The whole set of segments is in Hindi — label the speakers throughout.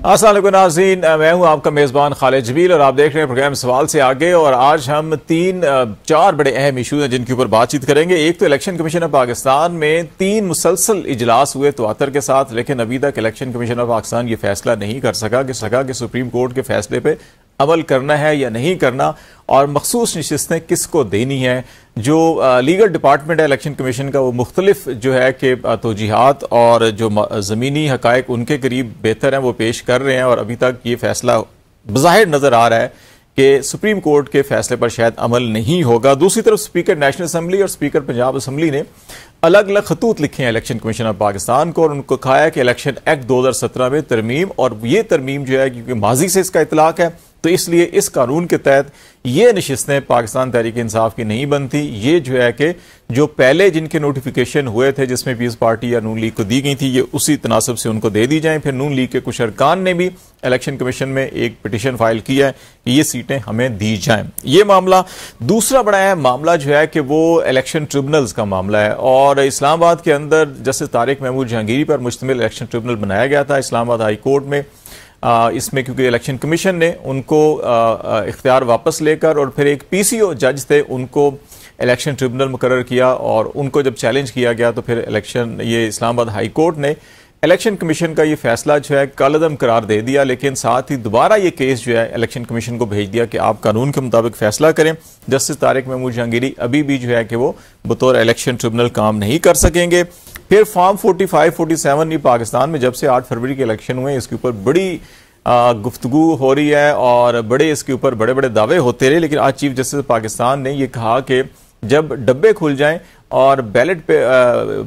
Speaker 1: अस्सलाम वालेकुम नाज़रीन, मैं हूं आपका मेज़बान खालिद जबील और आप देख रहे हैं प्रोग्राम सवाल से आगे। और आज हम चार बड़े अहम इशूज़ हैं जिनके ऊपर बातचीत करेंगे। एक तो इलेक्शन कमीशन ऑफ पाकिस्तान में 3 मुसलसल इजलास हुए तवातर के साथ, लेकिन अभी तक इलेक्शन कमीशन ऑफ पाकिस्तान ये फैसला नहीं कर सका कि सुप्रीम कोर्ट के फैसले पर अमल करना है या नहीं करना, और मखसूस नशिस्तें किसको देनी है। जो लीगल डिपार्टमेंट है इलेक्शन कमीशन का, वो मुख्तलिफ जो है कि तोजीहात और जो ज़मीनी हकायक उनके करीब बेहतर हैं वो पेश कर रहे हैं, और अभी तक ये फैसला बज़ाहिर नज़र आ रहा है कि सुप्रीम कोर्ट के फैसले पर शायद अमल नहीं होगा। दूसरी तरफ स्पीकर नेशनल असम्बली और स्पीकर पंजाब असम्बली ने अलग अलग खतूत लिखे हैं इलेक्शन कमीशन ऑफ पाकिस्तान को, और उनको कहा है कि इलेक्शन एक्ट 2017 में तरमीम, और ये तरमीम जो है क्योंकि माजी से इसका इतलाक है तो इसलिए इस कानून के तहत ये नशिस्तें पाकिस्तान तहरीक इंसाफ की नहीं बनती। ये जो है कि जो पहले जिनके नोटिफिकेशन हुए थे जिसमें पीस पार्टी या नून लीग को दी गई थी, ये उसी तनासब से उनको दे दी जाएं। फिर नून लीग के कुछ अरकान ने भी इलेक्शन कमीशन में एक पिटिशन फाइल किया है कि ये सीटें हमें दी जाएं। ये मामला दूसरा बड़ा है मामला जो है कि वो इलेक्शन ट्रिब्यूनल्स का मामला है, और इस्लामाबाद के अंदर जस्टिस तारिक महमूद जहांगीरी पर मुश्तमिल इलेक्शन ट्रिब्यूनल बनाया गया था इस्लामाबाद हाई कोर्ट में। इसमें क्योंकि इलेक्शन कमीशन ने उनको इख्तियार वापस लेकर, और फिर एक पीसीओ जज थे उनको इलेक्शन ट्रिब्यूनल मुकर्रर किया, और उनको जब चैलेंज किया गया तो फिर ये इस्लामाबाद हाई कोर्ट ने इलेक्शन कमीशन का ये फैसला जो है कलअदम करार दे दिया, लेकिन साथ ही दोबारा ये केस जो है इलेक्शन कमीशन को भेज दिया कि आप कानून के मुताबिक फैसला करें। जस्टिस तारिक महमूद जहांगीरी अभी भी जो है कि वो बतौर इलेक्शन ट्रिब्यूनल काम नहीं कर सकेंगे। फिर फॉर्म 45, 47 ये पाकिस्तान में जब से 8 फरवरी के इलेक्शन हुए इसके ऊपर बड़ी गुफ्तगू हो रही है और बड़े इसके ऊपर बड़े बड़े दावे होते रहे, लेकिन आज चीफ जस्टिस पाकिस्तान ने यह कहा कि जब डब्बे खुल जाएं और बैलेट पे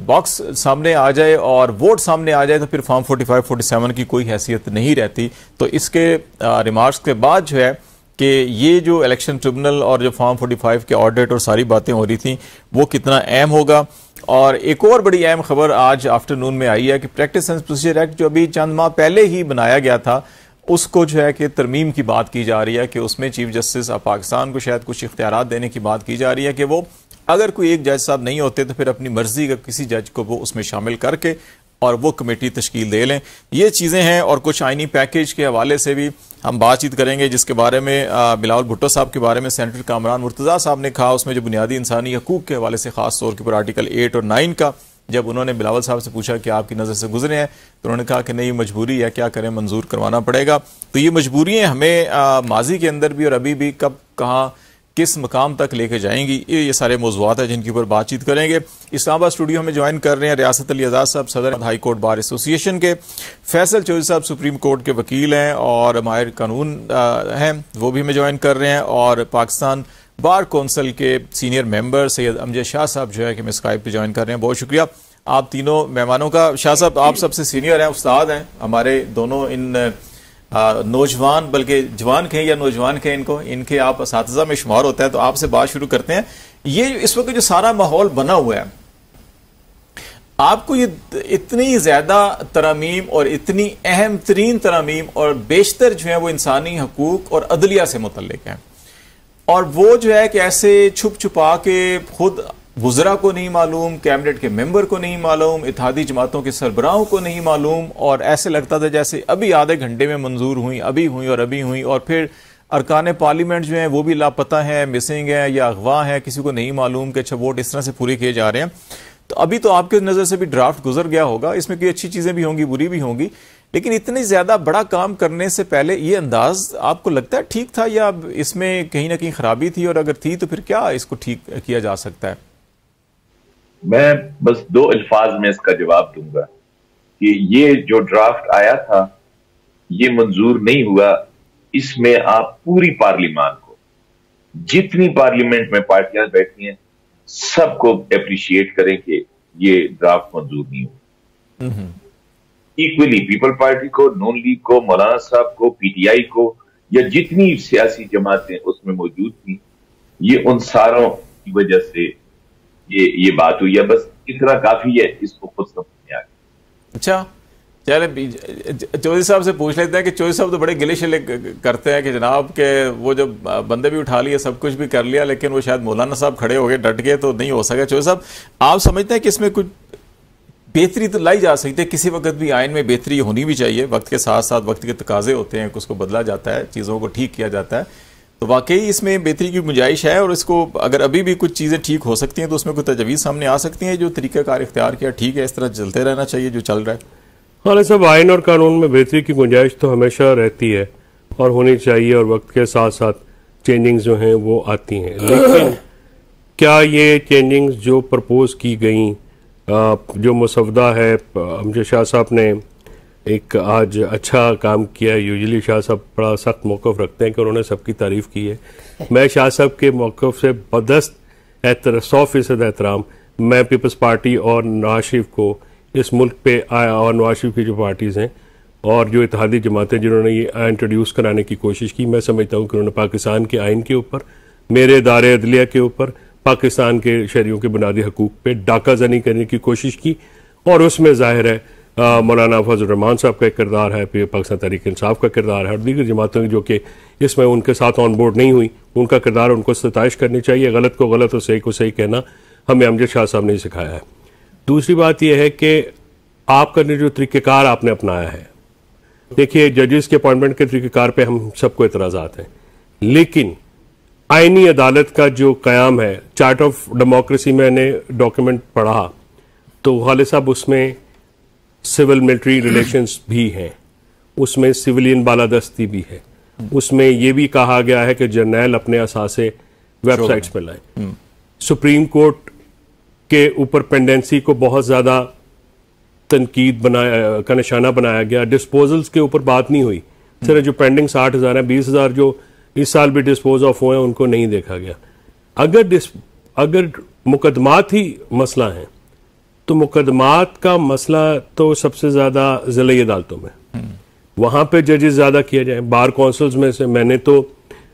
Speaker 1: बॉक्स सामने आ जाए और वोट सामने आ जाए तो फिर फॉर्म 45, 47 की कोई हैसियत नहीं रहती। तो इसके रिमार्क्स के बाद जो है कि ये जो इलेक्शन ट्रिब्यूनल और जो फॉर्म 45 के ऑडिट और सारी बातें हो रही थी वो कितना अहम होगा। और एक और बड़ी अहम खबर आज आफ्टरनून में आई है कि प्रैक्टिस एंड प्रोसीजर एक्ट जो अभी चंद माह पहले ही बनाया गया था उसको जो है कि तरमीम की बात की जा रही है कि उसमें चीफ जस्टिस ऑफ पाकिस्तान को शायद कुछ इख्तियारात देने की बात की जा रही है कि वो अगर कोई एक जज साहब नहीं होते तो फिर अपनी मर्जी का किसी जज को वो उसमें शामिल करके और वो कमेटी तश्कील दे लें। ये चीज़ें हैं, और कुछ आईनी पैकेज के हवाले से भी हम बातचीत करेंगे जिसके बारे में बिलावल भुट्टो साहब के बारे में सेनेटर कामरान मुर्तज़ा साहब ने कहा। उसमें जो बुनियादी इंसानी हकूक़ के हवाले से खास तौर के ऊपर आर्टिकल 8 और 9 का जब उन्होंने बिलावल साहब से पूछा कि आपकी नज़र से गुजरे हैं तो उन्होंने कहा कि नहीं, मजबूरी है, क्या करें, मंजूर करवाना पड़ेगा। तो ये मजबूरियाँ हमें माजी के अंदर भी और अभी भी कब कहाँ किस मकाम तक लेके जाएंगी, ये सारे मौज़ूआत हैं जिनके ऊपर बातचीत करेंगे। इस्लामाबाद स्टूडियो में ज्वाइन कर रहे हैं रियासत अली आज़ाद साहब, सदर हाई कोर्ट बार एसोसिएशन के, फैसल चौधरी साहब सुप्रीम कोर्ट के वकील हैं और माहिर कानून हैं, वो भी हमें ज्वाइन कर रहे हैं, और पाकिस्तान बार कौंसिल के सीनियर मेंबर सैयद अमजद शाह साहब जो है कि मैं स्काइप पे ज्वाइन कर रहे हैं। बहुत शुक्रिया आप तीनों मेहमानों का। शाह साहब, आप सबसे सीनियर हैं, उस्ताद हैं हमारे दोनों इन नौजवान, बल्कि जवान कहें या नौजवान कहें इनको, इनके आप असातिज़ा में शुमार होता है, तो आपसे बात शुरू करते हैं। ये इस वक्त जो सारा माहौल बना हुआ है, आपको ये इतनी ज्यादा तरामीम और इतनी अहम तरीन तरामीम और बेशतर जो है वो इंसानी हकूक और अदलिया से मुतल्लिक है, और वो जो है कि ऐसे छुप छुपा के खुद वुज़रा को नहीं मालूम, कैबिनेट के मेंबर को नहीं मालूम, इत्तेहादी जमातों के सरबराहों को नहीं मालूम, और ऐसे लगता था जैसे अभी आधे घंटे में मंजूर हुई, अभी हुई और अभी हुई, और फिर अरकान पार्लियामेंट जो हैं वो भी लापता हैं, मिसिंग हैं या अगवा हैं, किसी को नहीं मालूम कि अच्छा वोट इस तरह से पूरे किए जा रहे हैं। तो अभी तो आपके नज़र से भी ड्राफ्ट गुजर गया होगा, इसमें कोई अच्छी चीज़ें भी होंगी, बुरी भी होंगी, लेकिन इतनी ज़्यादा बड़ा काम करने से पहले ये अंदाज आपको लगता है ठीक था या इसमें कहीं ना कहीं खराबी थी, और अगर थी तो फिर क्या इसको ठीक किया जा सकता है?
Speaker 2: मैं बस 2 अल्फाज में इसका जवाब दूंगा कि ये जो ड्राफ्ट आया था ये मंजूर नहीं हुआ। इसमें आप पूरी पार्लियामान को, जितनी पार्लियामेंट में पार्टियां बैठी हैं, सबको अप्रिशिएट करें कि ये ड्राफ्ट मंजूर नहीं हुआ। इक्वली पीपल पार्टी को, नून लीग को, मौलाना साहब को, पीटीआई को, या जितनी सियासी जमातें उसमें मौजूद थी, ये उन सारों की वजह से ये बात हुई है। बस इतना काफी है, इसको खुद समझ में आ गया।
Speaker 1: अच्छा, चले चौधरी साहब से पूछ लेते हैं कि चौधरी साहब तो बड़े गिले शिले करते हैं कि जनाब के वो जब बंदे भी उठा लिए, सब कुछ भी कर लिया, लेकिन वो शायद मौलाना साहब खड़े हो गए, डट गए, तो नहीं हो सका। चौधरी साहब, आप समझते हैं कि इसमें कुछ बेहतरी तो लाई जा सकती है, किसी वक्त भी आइन में बेहतरी होनी भी चाहिए, वक्त के साथ साथ वक्त के तकाजे होते हैं, उसको बदला जाता है, चीज़ों को ठीक किया जाता है, तो वाकई इसमें बेहतरी की गुंजाइश है। और इसको अगर अभी भी कुछ चीज़ें ठीक हो सकती हैं तो उसमें कोई तजवीज़ सामने आ सकती हैं, जो तरीक़ाकार इख्तियार किया ठीक है, इस तरह चलते रहना चाहिए जो चल रहा है।
Speaker 3: हाँ सब आइन और कानून में बेहतरी की गुंजाइश तो हमेशा रहती है और होनी चाहिए, और वक्त के साथ साथ चेंजिंग्स जो हैं वो आती हैं, लेकिन क्या ये चेंजिंग्स जो प्रपोज की गई, जो मुसवदा है, अमजद शाह साहब ने एक आज अच्छा काम किया। यूजुअली शाह साहब बड़ा सख्त मौक़िफ़ रखते हैं कि उन्होंने सबकी तारीफ़ की है। मैं शाह साहब के मौक़िफ़ से बदस्त 100% एहतराम मैं पीपल्स पार्टी और नवाज शरीफ को इस मुल्क पे आया, और नवाज शरीफ की जो पार्टीज़ हैं और जो इत्तेहादी जमातें जिन्होंने ये इंट्रोड्यूस कराने की कोशिश की, मैं समझता हूँ कि उन्होंने पाकिस्तान के आइन के ऊपर, मेरे इदारे अदलिया के ऊपर, पाकिस्तान के शहरियों के बुनियादी हकूक़ पे डाका जनी करने की कोशिश की, और उसमें ज़ाहिर है मौलाना फजल रहमान साहब का किरदार है, फिर पाकिस्तान तहरीक इंसाफ का किरदार है, और दीगर जमातों की जो कि इसमें उनके साथ ऑन बोर्ड नहीं हुई, उनका किरदार, उनको सताइश करनी चाहिए। गलत को गलत और सही को सही कहना हमें अमजद शाह साहब ने सिखाया है। दूसरी बात यह है कि आपका जो तरीक़ेकार आपने अपनाया है, देखिए जजेस के अपॉइंटमेंट के तरीक़ेकार पे हम सबको एतराज़ात हैं, लेकिन आइनी अदालत का जो क़याम है, चार्ट ऑफ डेमोक्रेसी मैंने डॉक्यूमेंट पढ़ा तो खालिद साहब उसमें सिविल मिलिट्री रिलेशंस भी हैं, उसमें सिविलियन बालादस्ती भी है, उसमें यह भी कहा गया है कि जर्नैल अपने असासे वेबसाइट्स पर लाएं। सुप्रीम कोर्ट के ऊपर पेंडेंसी को बहुत ज़्यादा तनकीद का निशाना बनाया गया। डिस्पोजल्स के ऊपर बात नहीं हुई, सिर्फ जो पेंडिंग 60,000 है, 20,000 जो इस साल भी डिस्पोज ऑफ हुए हैं उनको नहीं देखा गया। अगर मुकदमात ही मसला है तो मुकदमात का मसला तो सबसे ज़्यादा ज़िले अदालतों में, वहाँ पे जजेस ज़्यादा किया जाए। बार काउंसिल्स में से मैंने तो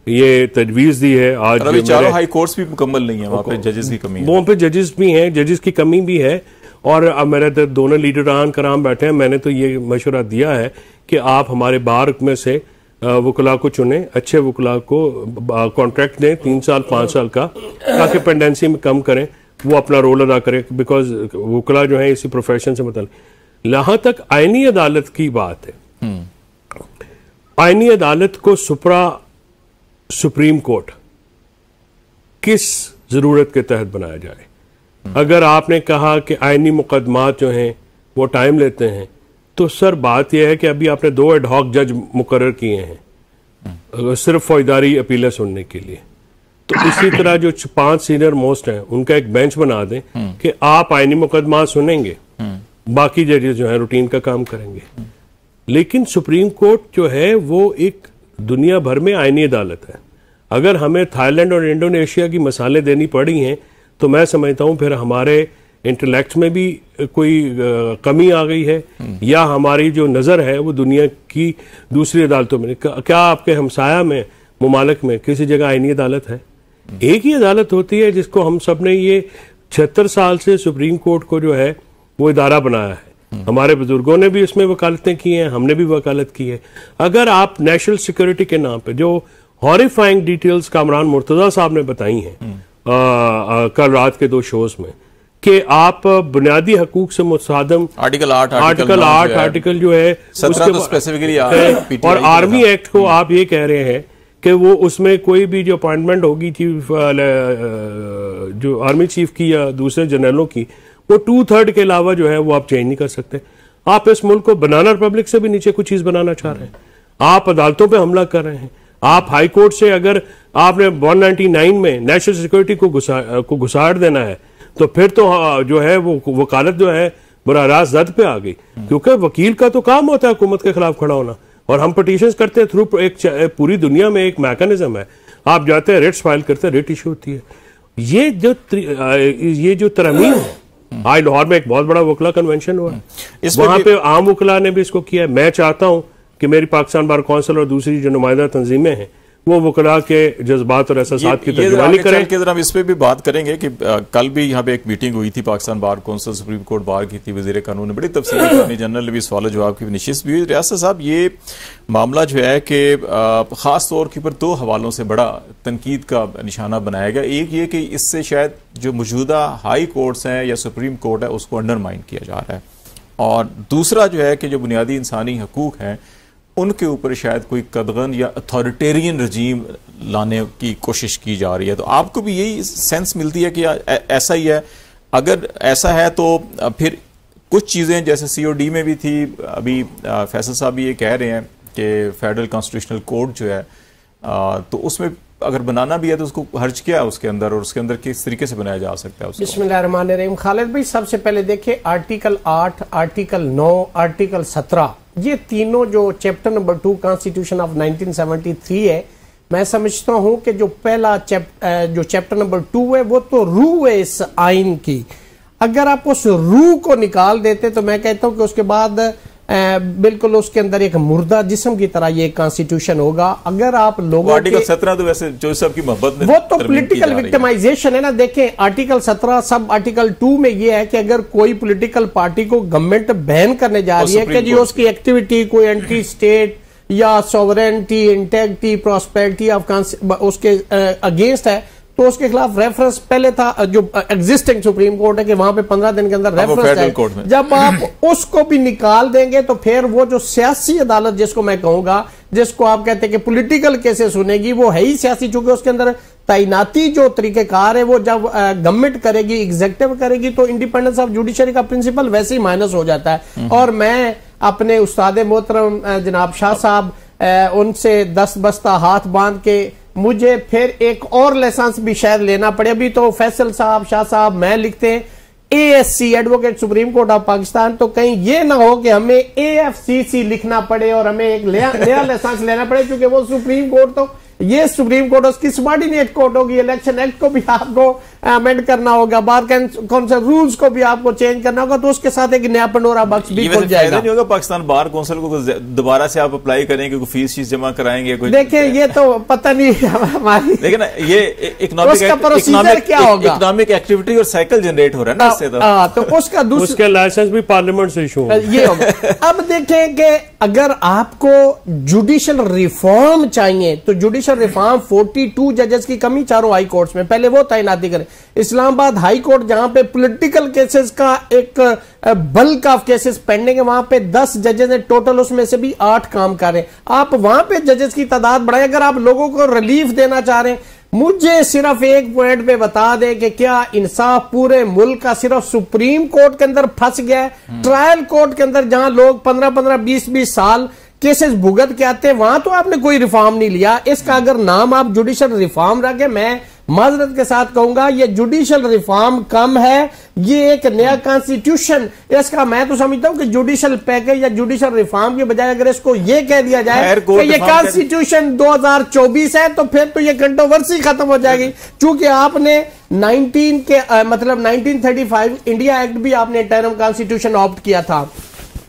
Speaker 3: ये तजवीज़ दी है, आज
Speaker 1: अभी चारों हाई कोर्ट्स भी मुकम्मल नहीं है, वहाँ पे जजेस की कमी है,
Speaker 3: वहाँ पे जजेस भी हैं, जजेस की कमी भी है। और अब मेरे दोनों लीडरान कराम बैठे हैं, मैंने तो ये मशवरा दिया है कि आप हमारे बार में से वकला को चुने, अच्छे वकला को कॉन्ट्रैक्ट दें 3 साल 5 साल का, ताकि पेंडेंसी में कम करें, वो अपना रोल अदा करें, बिकॉज वकला जो है इसी प्रोफेशन से मतलब। जहां तक आईनी अदालत की बात है, आईनी अदालत को सुप्रीम कोर्ट किस जरूरत के तहत बनाया जाए। अगर आपने कहा कि आईनी मुकदमात जो हैं वो टाइम लेते हैं, तो सर बात यह है कि अभी आपने 2 एडहॉक जज मुकर्रर किए हैं सिर्फ फौजदारी अपीलें सुनने के लिए, तो इसी तरह जो 5 सीनियर मोस्ट हैं उनका एक बेंच बना दें कि आप आईनी मुकदमात सुनेंगे, बाकी जजेस जो है रूटीन का काम करेंगे। लेकिन सुप्रीम कोर्ट जो है वो एक दुनिया भर में आईनी अदालत है। अगर हमें थाईलैंड और इंडोनेशिया की मिसालें देनी पड़ी हैं तो मैं समझता हूं फिर हमारे इंटेलेक्ट में भी कोई कमी आ गई है, या हमारी जो नज़र है वो दुनिया की दूसरी अदालतों में। क्या आपके हमसाया में मुमालिक में किसी जगह आईनी अदालत है? एक ही अदालत होती है जिसको हम सब ने ये 76 साल से सुप्रीम कोर्ट को जो है वो इदारा बनाया है। हमारे बुजुर्गों ने भी इसमें वकालतें की हैं, हमने भी वकालत की है। अगर आप नेशनल सिक्योरिटी के नाम पे जो हॉरिफाइंग डिटेल्स कामरान मुर्तजा साहब ने बताई हैं कल रात के 2 शोज में, कि आप बुनियादी हकूक से मुसादम आर्टिकल 8 आर्टिकल जो है
Speaker 1: 17 तो स्पेसिफिकली
Speaker 3: और आर्मी एक्ट को आप ये कह रहे हैं कि वो उसमें कोई भी जो अपॉइंटमेंट होगी चीफ जो आर्मी चीफ की या दूसरे जनरलों की, वो 2/3 के अलावा जो है वो आप चेंज नहीं कर सकते। आप इस मुल्क को बनाना रिपब्लिक से भी नीचे कुछ चीज बनाना चाह रहे हैं, आप अदालतों पे हमला कर रहे हैं। आप हाई कोर्ट से अगर आपने 199 में नेशनल सिक्योरिटी को घुसाड़ देना है तो फिर तो जो है वो वकालत जो है बराह रास्त जद पे आ गई, क्योंकि वकील का तो काम होता है हुकूमत के खिलाफ खड़ा होना, और हम पिटीशंस करते हैं थ्रू एक पूरी दुनिया में एक मैकेनिज्म है, आप जाते हैं रिट्स फाइल करते हैं, रिट इशू होती है। ये जो तरमीम है, आज लाहौर में एक बहुत बड़ा वकला कन्वेंशन हुआ है, वहां पे आम वकला ने भी इसको किया है। मैं चाहता हूं कि मेरी पाकिस्तान बार काउंसिल और दूसरी जो नुमाइंदा तंजीमें हैं वो वकला के जज्बात और एहसासात की तर्जुमानी करें।
Speaker 1: जरा हम इस पे भी बात करेंगे कि कल भी यहाँ पे एक मीटिंग हुई थी, Pakistan bar council, supreme court bar की थी, वजीर कानून ने बड़ी तफसील अटॉर्नी जनरल ने भी सवाल जवाब की नशिस्त भी हुई। रियासत साहब, ये मामला जो है कि खास तौर के ऊपर दो हवालों से बड़ा तनकीद का निशाना बनाया गया। एक ये कि इससे शायद जो मौजूदा हाई कोर्ट्स हैं या सुप्रीम कोर्ट है उसको अंडरमाइन किया जा रहा है, और दूसरा जो है कि जो बुनियादी इंसानी हकूक हैं उनके ऊपर शायद कोई कदगन या अथॉरिटेरियन रजीम लाने की कोशिश की जा रही है। तो आपको भी यही सेंस मिलती है कि ऐसा ही है? अगर ऐसा है तो फिर कुछ चीज़ें जैसे COD में भी थी, अभी फैसल साहब भी ये कह रहे हैं कि फेडरल कॉन्स्टिट्यूशनल कोड जो है तो उसमें अगर बनाना भी है तो उसको हर्ज किया है उसके अंदर, और उसके अंदर किस तरीके से बनाया जा सकता है उसको?
Speaker 4: बिस्मिल्लाहिर्रहमानिर्रहीम। खालिद भाई, सबसे पहले देखिए आर्टिकल 8, आर्टिकल 9, आर्टिकल 17, ये तीनों जो चैप्टर नंबर 2 कॉन्स्टिट्यूशन ऑफ 1973 है, मैं समझता हूं कि जो पहला जो चैप्टर नंबर 2 है वो तो रूह है इस आइन की। अगर आप उस रूह को निकाल देते तो मैं कहता हूं कि उसके बाद बिल्कुल उसके अंदर एक मुर्दा जिस्म की तरह ये कॉन्स्टिट्यूशन होगा। अगर आप लोगों
Speaker 1: आर्टिकल 17 तो वैसे जो सब की मोहब्बत में
Speaker 4: वो तो पॉलिटिकल विक्टिमाइजेशन है ना। देखें आर्टिकल 17 सब आर्टिकल 2 में ये है कि अगर कोई पॉलिटिकल पार्टी को गवर्नमेंट बैन करने जा रही है कि जी उसकी एक्टिविटी कोई एंटी स्टेट या सॉवरेनिटी, इंटेग्रिटी, प्रॉस्पेरिटी ऑफ उसके अगेंस्ट है तो उसके खिलाफ रेफरेंस पहले था, जो एग्जिस्टिंग सुप्रीम कोर्ट है कि वहां पे 15 दिन के अंदर रेफरेंस है। जब आप उसको भी निकाल देंगे तो फिर वो जो सियासी अदालत जिसको मैं कहूंगा, जिसको आप कहते हैं कि पॉलिटिकल केसेस सुनेगी, वो है ही सियासी, चूंकि उसके अंदर तैनाती जो तरीकेकार है वो जब गवर्नमेंट करेगी, एग्जीक्यूटिव करेगी, तो इंडिपेंडेंस ऑफ जुडिशरी का प्रिंसिपल वैसे ही माइनस हो जाता है। और मैं अपने उस्ताद मोहतरम जनाब शाह साहब उनसे 10 बस्ता हाथ बांध के मुझे फिर एक और लाइसेंस भी शायद लेना पड़े। अभी तो फैसल साहब, शाह साहब, मैं लिखते हैं ASC, advocate supreme court of Pakistan, तो कहीं ये ना हो कि हमें AFCC लिखना पड़े और हमें एक नया लाइसेंस लेना पड़े, क्योंकि वो सुप्रीम कोर्ट तो ये सुप्रीम कोर्ट उसकी सबॉर्डिनेट कोर्ट होगी। इलेक्शन एक्ट को भी आपको अमेंड करना होगा, बार काउंसिल रूल्स को भी आपको चेंज करना होगा, तो उसके साथ एक नया पंडोरा बॉक्स भी खुल जाएगा।
Speaker 1: नहीं होगा पाकिस्तान बार काउंसिल को दोबारा से आप अप्लाई करेंगे, कोई फीस जमा कराएंगे?
Speaker 4: देखिए ये तो पता नहीं हमारी,
Speaker 1: लेकिन ये इकोनॉमिक एक्टिविटी और साइकिल जनरेट हो रहा है ना इससे,
Speaker 4: तो उसका
Speaker 3: उसका लाइसेंस भी पार्लियामेंट से इशू
Speaker 4: ये होगा। अब देखें कि अगर आपको जुडिशल रिफॉर्म चाहिए तो जुडिशल रिफॉर्म 42 जजेस की कमी चारों हाई कोर्ट्स में, पहले वो तैनाती करें। इस्लामाबाद हाई कोर्ट जहां पे पॉलिटिकल केसेस का एक बल्क ऑफ केसेस पेंडिंग है, वहां पे 10 जजेस हैं टोटल, उसमें से भी 8 काम कर रहे हैं। आप वहां पे जजेस की तादाद बढ़ाएं। अगर आप लोगों को रिलीफ देना चाह रहे हैं, मुझे सिर्फ एक पॉइंट पे बता दें कि क्या इंसाफ पूरे मुल्क का सिर्फ सुप्रीम कोर्ट के अंदर फंस गया है? ट्रायल कोर्ट के अंदर जहां लोग 15-15, 20-20 साल केसेस भुगत के आते हैं, वहां तो आपने कोई रिफॉर्म नहीं लिया। इसका अगर नाम आप जुडिशल रिफॉर्म रखें, मैं माजरत के साथ कहूंगा ये जुडिशल रिफॉर्म कम है, ये एक नया कॉन्स्टिट्यूशन, इसका मैं तो समझता हूं कि जुडिशल पैकेज या जुडिशल रिफॉर्म के बजाय अगर इसको ये कह दिया जाए कि ये कॉन्स्टिट्यूशन 2024 है, तो फिर तो ये कंट्रोवर्सी खत्म हो जाएगी। चूंकि आपने 1935 इंडिया एक्ट भी आपने इंटरिम कॉन्स्टिट्यूशन ऑप्ट किया था,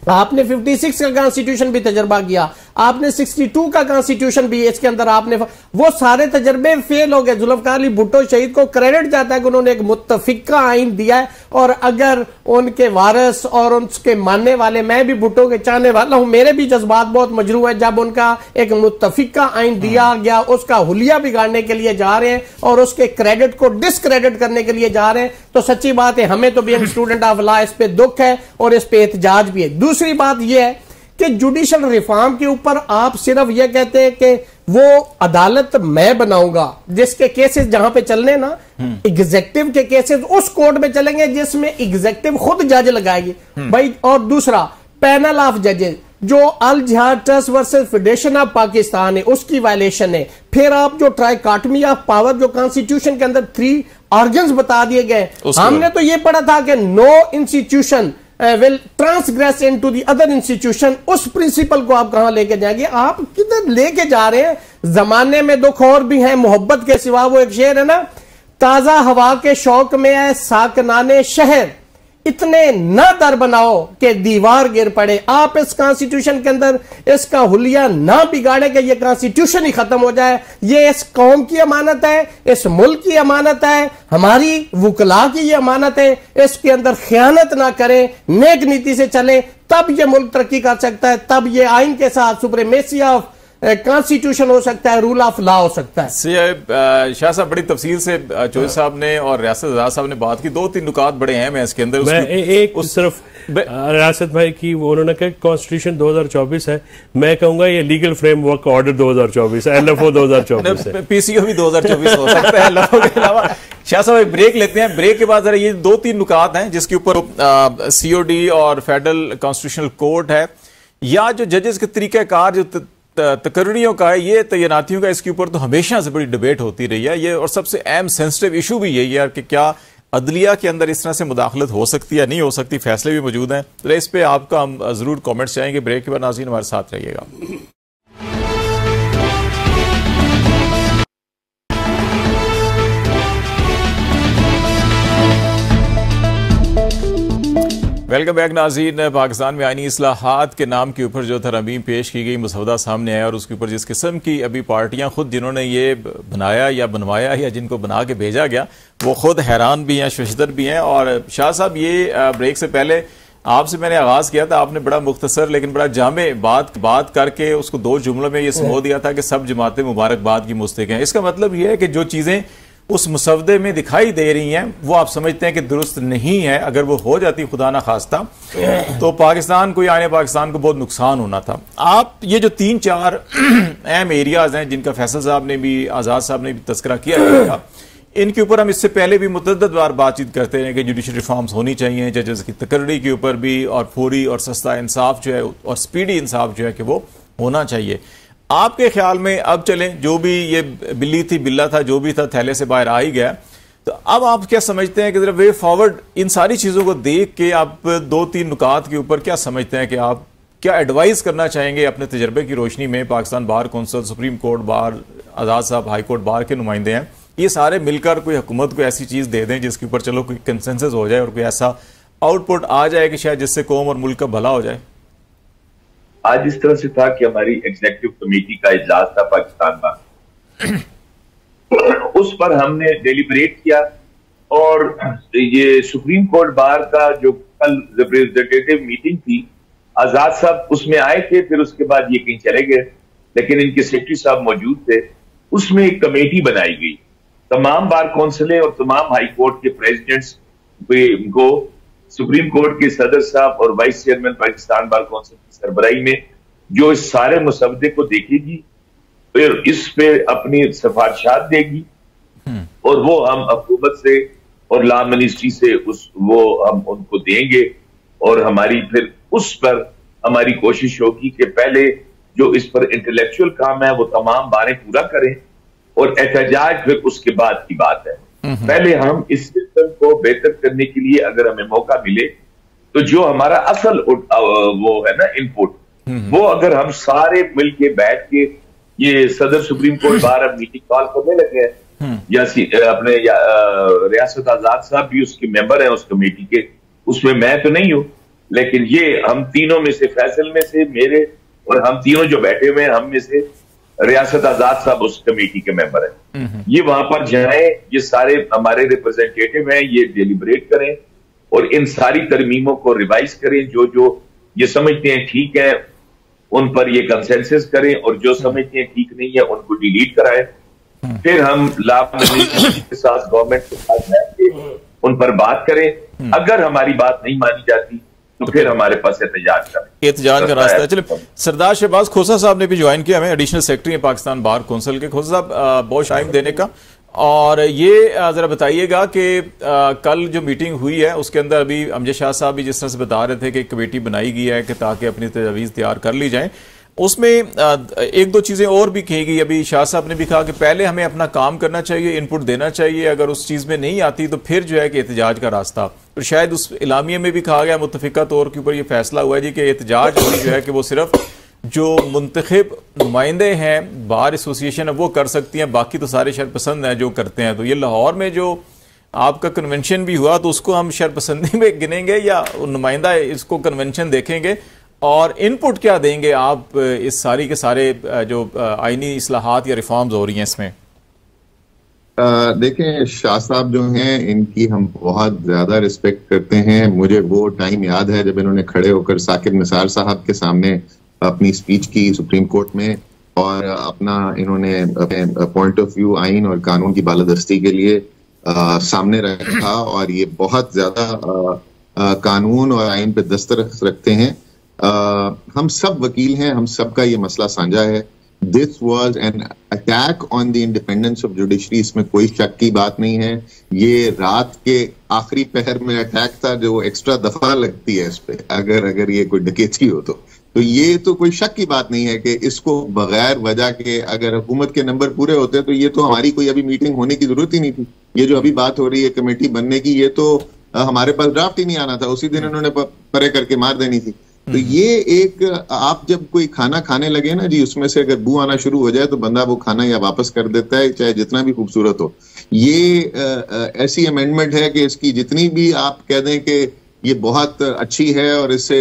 Speaker 4: आपने 56 का कॉन्स्टिट्यूशन भी तजर्बा किया, आपने 62 का कॉन्स्टिट्यूशन भी, इसके अंदर आपने वो सारे तजर्बे फेल हो गए। जुल्फकार अली भुट्टो शहीद को क्रेडिट जाता है कि उन्होंने एक मुत्तफिका आइन दिया है, और अगर उनके वारिस और उनके मानने वाले, मैं भी भुट्टो के चाहने वाला हूं, मेरे भी जज्बात बहुत मजरू है, जब उनका एक मुत्तफिका आइन दिया गया उसका हुलिया बिगाड़ने के लिए जा रहे हैं और उसके क्रेडिट को डिसक्रेडिट करने के लिए जा रहे हैं, तो सच्ची बात है हमें तो भी एक स्टूडेंट ऑफ लॉ इस पे दुख है और इस पे एहतजाज भी है। दूसरी बात यह है कि जुडिशल रिफॉर्म के ऊपर आप सिर्फ यह कहते हैं कि वो अदालत मैं बनाऊंगा, जिसके केसेस जहां पे चलने ना एग्जीक्यूटिव के केसेस उस कोर्ट में चलेंगे जिसमें एग्जीक्यूटिव खुद जज लगाएगी भाई। और दूसरा पैनल ऑफ जजेस जो अल जिहाद trust versus federation of Pakistan है उसकी वायलेशन है। फिर आप जो ट्राइकॉटमी ऑफ पावर जो कॉन्स्टिट्यूशन के अंदर 3 ऑर्गन्स बता दिए गए, हमने तो ये पढ़ा था कि no institution will transgress into the other institution, उस प्रिंसिपल को आप कहां लेके जाएंगे? आप किधर लेके जा रहे हैं? जमाने में दुख और भी है मोहब्बत के सिवा। वो एक शेर है ना, ताजा हवा के शौक में है साकनाने शहर, इतने न दर बनाओ कि दीवार गिर पड़े। आप इस कॉन्स्टिट्यूशन के अंदर इसका हुलिया ना बिगाड़े कि ये कॉन्स्टिट्यूशन ही खत्म हो जाए। ये इस कौम की अमानत है, इस मुल्क की अमानत है, हमारी वुकला की ये अमानत है। इसके अंदर खयानत ना करें, नेक नीति से चले, तब ये मुल्क तरक्की कर सकता है, तब ये आइन के साथ सुप्रीमेसी ऑफ कॉन्स्टिट्यूशन हो सकता है, रूल ऑफ लॉ हो सकता है।
Speaker 1: शाह साहब बड़ी तफसील से चौधरी साहब ने और रियासत आजाद साहब ने बात की। 2-3 नुकात बड़े अहम हैं इसके अंदर।
Speaker 3: मैं एक सिर्फ रियासत भाई की उन्होंने कहा कॉन्स्टिट्यूशन 2024 है, मैं कहूंगा ये लीगल फ्रेमवर्क ऑर्डर 2024 है, LFO 2024 है,
Speaker 1: PCO भी 2024 हो सकता है LFO के अलावा। शाह साहब एक ब्रेक लेते हैं, ब्रेक के बाद जरा ये 2-3 नुकात हैं जिसके ऊपर COD और फेडरल कॉन्स्टिट्यूशनल कोर्ट है या जो जजेस के तरीकाकार जो तकर्रियों का है, ये तैनातियों का, इसके ऊपर तो हमेशा से बड़ी डिबेट होती रही है ये। और सबसे अहम सेंसिटिव इशू भी यही है कि क्या अदलिया के अंदर इस तरह से मुदाखलत हो सकती है या नहीं हो सकती। फैसले भी मौजूद हैं, तो इस पे आपका हम जरूर कमेंट्स चाहेंगे। ब्रेक के बाद नाज़रीन हमारे साथ रहिएगा। वेलकम बैक नाज़रीन। पाकिस्तान में आईनी इस्लाहात के नाम के ऊपर जो तरमीम पेश की गई, मसौदा सामने आया और उसके ऊपर जिस किस्म की अभी पार्टियां खुद जिन्होंने ये बनाया या बनवाया या जिनको बना के भेजा गया वो खुद हैरान भी हैं, शशदर भी हैं। और शाह साहब ये ब्रेक से पहले आपसे मैंने आगाज़ किया था, आपने बड़ा मुख्तसर लेकिन बड़ा जामे बात करके उसको 2 जुमलों में ये समझ दिया था कि सब जमातें मुबारकबाद की मुस्तहिक हैं। इसका मतलब ये है कि जो चीज़ें उस मुसवदे में दिखाई दे रही हैं वो आप समझते हैं कि दुरुस्त नहीं है। अगर वो हो जाती खुदा ना खास्ता तो पाकिस्तान को, आने पाकिस्तान को बहुत नुकसान होना था। आप ये जो 3-4 अहम एरियाज हैं जिनका फैसल साहब ने भी, आज़ाद साहब ने भी तस्करा किया था, इनके ऊपर हम इससे पहले भी मुतअद्दिद बार बातचीत करते हैं कि जुडिशल रिफॉर्म्स होनी चाहिए, जजेस की तकर्री के ऊपर भी, और फौरी और सस्ता इंसाफ जो है और स्पीडी इंसाफ जो है कि वो होना चाहिए। आपके ख्याल में अब चलें, जो भी ये बिल्ली थी बिल्ला था, जो भी था थैले से बाहर आ ही गया, तो अब आप क्या समझते हैं कि जरा वे फॉरवर्ड इन सारी चीज़ों को देख के आप 2-3 नुकात के ऊपर क्या समझते हैं कि आप क्या एडवाइस करना चाहेंगे अपने तजर्बे की रोशनी में? Pakistan bar council, supreme court bar, Azad साहब हाई कोर्ट बार के नुमाइंदे हैं, ये सारे मिलकर कोई हुकूमत को ऐसी चीज़ दे दें जिसके ऊपर चलो कोई कंसेंसस हो जाए और कोई ऐसा आउटपुट आ जाए कि शायद जिससे कौम और मुल्क का भला हो जाए।
Speaker 2: आज इस तरह से था कि हमारी एग्जीक्यूटिव कमेटी का इजलास था पाकिस्तान में, उस पर हमने डेलिब्रेट किया और ये सुप्रीम कोर्ट बार का जो कल रिप्रेजेंटेटिव मीटिंग थी, आजाद साहब उसमें आए थे, फिर उसके बाद ये कहीं चले गए, लेकिन इनके सेक्रेटरी साहब मौजूद थे। उसमें एक कमेटी बनाई गई, तमाम बार कौंसिलें और तमाम हाई कोर्ट के प्रेसिडेंट्स को सुप्रीम कोर्ट के सदर साहब और vice chairman Pakistan bar council की सरबराही में, जो इस सारे मुसवदे को देखेगी, फिर इस पे अपनी सिफारिशात देगी और वो हम हुकूमत से और लॉ मिनिस्ट्री से वो हम उनको देंगे और हमारी फिर उस पर हमारी कोशिश होगी कि पहले जो इस पर इंटेलेक्चुअल काम है वो तमाम बारें पूरा करें और एहतजाज फिर उसके बाद की बात है। पहले हम इस सिस्टम को बेहतर करने के लिए अगर हमें मौका मिले तो जो हमारा असल वो है ना इनपुट, वो अगर हम सारे मिलके बैठ के, ये सदर सुप्रीम कोर्ट बार अब मीटिंग कॉल करने लगे हैं या अपने रियासत आजाद साहब भी उसके मेंबर हैं उस कमेटी के, उसमें मैं तो नहीं हूं, लेकिन ये हम तीनों में से, फैसल में से, मेरे और हम तीनों जो बैठे हुए हैं, हम में से रियासत आजाद साहब उस कमेटी के मेंबर हैं। ये वहां पर जाएं, ये सारे हमारे रिप्रेजेंटेटिव हैं, ये डेलिब्रेट करें और इन सारी तरमीमों को रिवाइज करें, जो जो ये समझते हैं ठीक है उन पर ये कंसेंसस करें और जो समझते हैं ठीक नहीं है उनको डिलीट कराएं। फिर हम लॉ मिनिस्ट्री के साथ, गवर्नमेंट के साथ बैठ के उन पर बात करें। अगर हमारी बात नहीं मानी जाती तो फिर हमारे पास एहतजाज
Speaker 1: का रास्ता है। चलो, सरदार शहबाज खोसा साहब ने भी ज्वाइन किया, हमें एडिशनल सेक्रेटरी हैं पाकिस्तान बार कौंसिल के। खोसा साहब, बहुत टाइम देने का, और ये जरा बताइएगा कि कल जो मीटिंग हुई है उसके अंदर अभी अमजद शाह साहब भी जिस तरह से बता रहे थे कि एक कमेटी बनाई गई है कि ताकि अपनी तजवीज़ तैयार कर ली जाए, उसमें 1-2 चीज़ें और भी कही गई। अभी शाह साहब ने भी कहा कि पहले हमें अपना काम करना चाहिए, इनपुट देना चाहिए, अगर उस चीज़ में नहीं आती तो फिर जो है कि एहतजाज का रास्ता। तो शायद उस इलामिये में भी कहा गया, मुत्तफ़िका तौर के ऊपर ये फैसला हुआ है जी कि एहतजाज जो है कि वो सिर्फ जो मुंतखब नुमाइंदे हैं बार एसोसिएशन है वो कर सकती हैं, बाकी तो सारे शायद पसंद हैं जो करते हैं। तो ये लाहौर में जो आपका कन्वेंशन भी हुआ तो उसको हम शरपसंदी में गिनेंगे या नुमाइंदा इसको कन्वेंशन देखेंगे, और इनपुट क्या देंगे आप इस सारी के सारे जो आईनी इस्लाहात या रिफॉर्म्स हो रही हैं इसमें?
Speaker 5: देखें, शाह साहब जो हैं इनकी हम बहुत ज्यादा रिस्पेक्ट करते हैं। मुझे वो टाइम याद है जब इन्होंने खड़े होकर साकिब निसार साहब के सामने अपनी स्पीच की सुप्रीम कोर्ट में, और अपना इन्होंने पॉइंट ऑफ व्यू आइन और कानून की बालादस्ती के लिए सामने रखा, और ये बहुत ज्यादा कानून और आइन पे दस्तरस रखते हैं। हम सब वकील हैं, हम सब का ये मसला साझा है। This was an attack on the independence of judiciary, इसमें कोई शक की बात नहीं है। ये रात के आखिरी पहर में अटैक था, जो एक्स्ट्रा दफा लगती है इस पे अगर ये कोई डकैती हो तो ये तो कोई शक की बात नहीं है कि इसको बगैर वजह के अगर हुकूमत के नंबर पूरे होते तो ये तो हमारी कोई अभी मीटिंग होने की जरूरत ही नहीं थी। ये जो अभी बात हो रही है कमेटी बनने की, ये तो हमारे पास ड्राफ्ट ही नहीं आना था, उसी दिन उन्होंने परे करके मार देनी थी। तो ये एक, आप जब कोई खाना खाने लगे ना जी, उसमें से अगर बू आना शुरू हो जाए तो बंदा वो खाना या वापस कर देता है, चाहे जितना भी खूबसूरत हो। ये ऐसी अमेंडमेंट है कि इसकी जितनी भी आप कह दें कि ये बहुत अच्छी है और इससे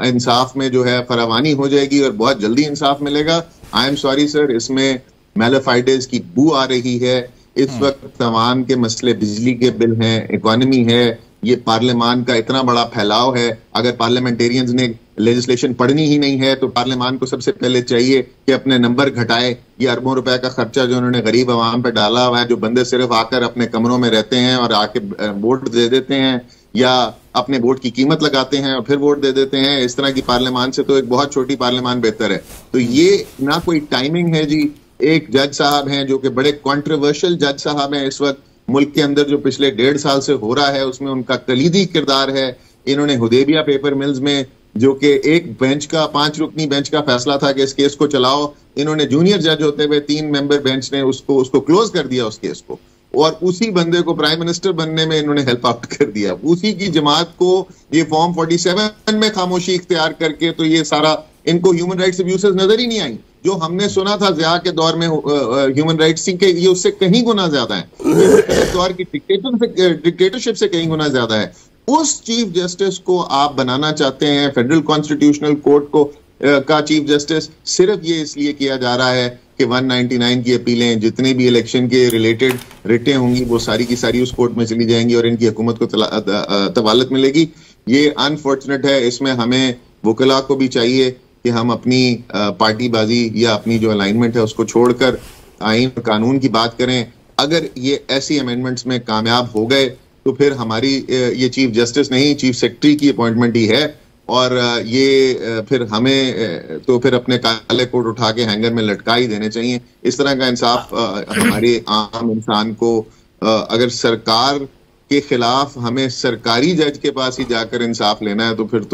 Speaker 5: इंसाफ में जो है फरावानी हो जाएगी और बहुत जल्दी इंसाफ मिलेगा, आई एम सॉरी सर, इसमें मेलाफाइडेज की बू आ रही है। इस वक्त तमाम के मसले बिजली के बिल हैं, इकोनॉमी है, ये पार्लियामान का इतना बड़ा फैलाव है। अगर पार्लियामेंटेरियंस ने लेजिस्लेशन पढ़नी ही नहीं है तो पार्लियामान को सबसे पहले चाहिए कि अपने नंबर घटाए। ये अरबों रुपए का खर्चा जो उन्होंने गरीब आवाम पे डाला हुआ है, जो बंदे सिर्फ आकर अपने कमरों में रहते हैं और आके वोट दे देते हैं या अपने वोट की कीमत लगाते हैं और फिर वोट दे देते हैं, इस तरह की पार्लियामान से तो एक बहुत छोटी पार्लियामान बेहतर है। तो ये ना कोई टाइमिंग है जी। एक जज साहब हैं जो कि बड़े कॉन्ट्रोवर्शियल जज साहब हैं इस वक्त मुल्क के अंदर, जो पिछले 1.5 साल से हो रहा है उसमें उनका कलीदी किरदार है। इन्होंने हुदैबिया पेपर मिल्स में, जो कि एक बेंच का 5 रुकनी बेंच का फैसला था कि इस केस को चलाओ, इन्होंने जूनियर जज होते हुए 3 मेंबर बेंच ने उसको क्लोज कर दिया उस केस को, और उसी बंदे को प्राइम मिनिस्टर बनने में इन्होंने हेल्प आउट कर दिया। उसी की जमात को ये फॉर्म 47 में खामोशी इख्तियार करके, तो ये सारा इनको ह्यूमन राइट्स अब्यूसेस नजर ही नहीं आई। जो हमने सुना था ज़िया के दौर में ह्यूमन राइट्स के, ये उससे कहीं गुना ज्यादा है, ये दौर की डिक्टेटरशिप से कहीं गुना ज्यादा है। उस चीफ जस्टिस को आप बनाना चाहते हैं फेडरल कॉन्स्टिट्यूशनल कोर्ट को का चीफ जस्टिस, सिर्फ ये इसलिए किया जा रहा है कि 199 की अपीलें, जितने भी इलेक्शन के रिलेटेड रिटें होंगी वो सारी की सारी उस कोर्ट में चली जाएंगी और इनकी हुकूमत को तवालत मिलेगी। ये अनफॉर्चुनेट है। इसमें हमें वकला को भी चाहिए कि हम अपनी पार्टीबाजी या अपनी जो अलाइनमेंट है उसको छोड़कर आइन और कानून की बात करें। अगर ये ऐसी अमेंडमेंट्स में कामयाब हो गए तो फिर हमारी ये चीफ जस्टिस नहीं, चीफ सेक्रेटरी की अपॉइंटमेंट ही है, और ये फिर हमें तो फिर अपने काले कोट उठा के हैंगर में लटका ही देने चाहिए। इस तरह का इंसाफ हमारे आम इंसान को, अगर सरकार के खिलाफ हमें सरकारी जज के पास ही जाकर इंसाफ लेना है तो फिर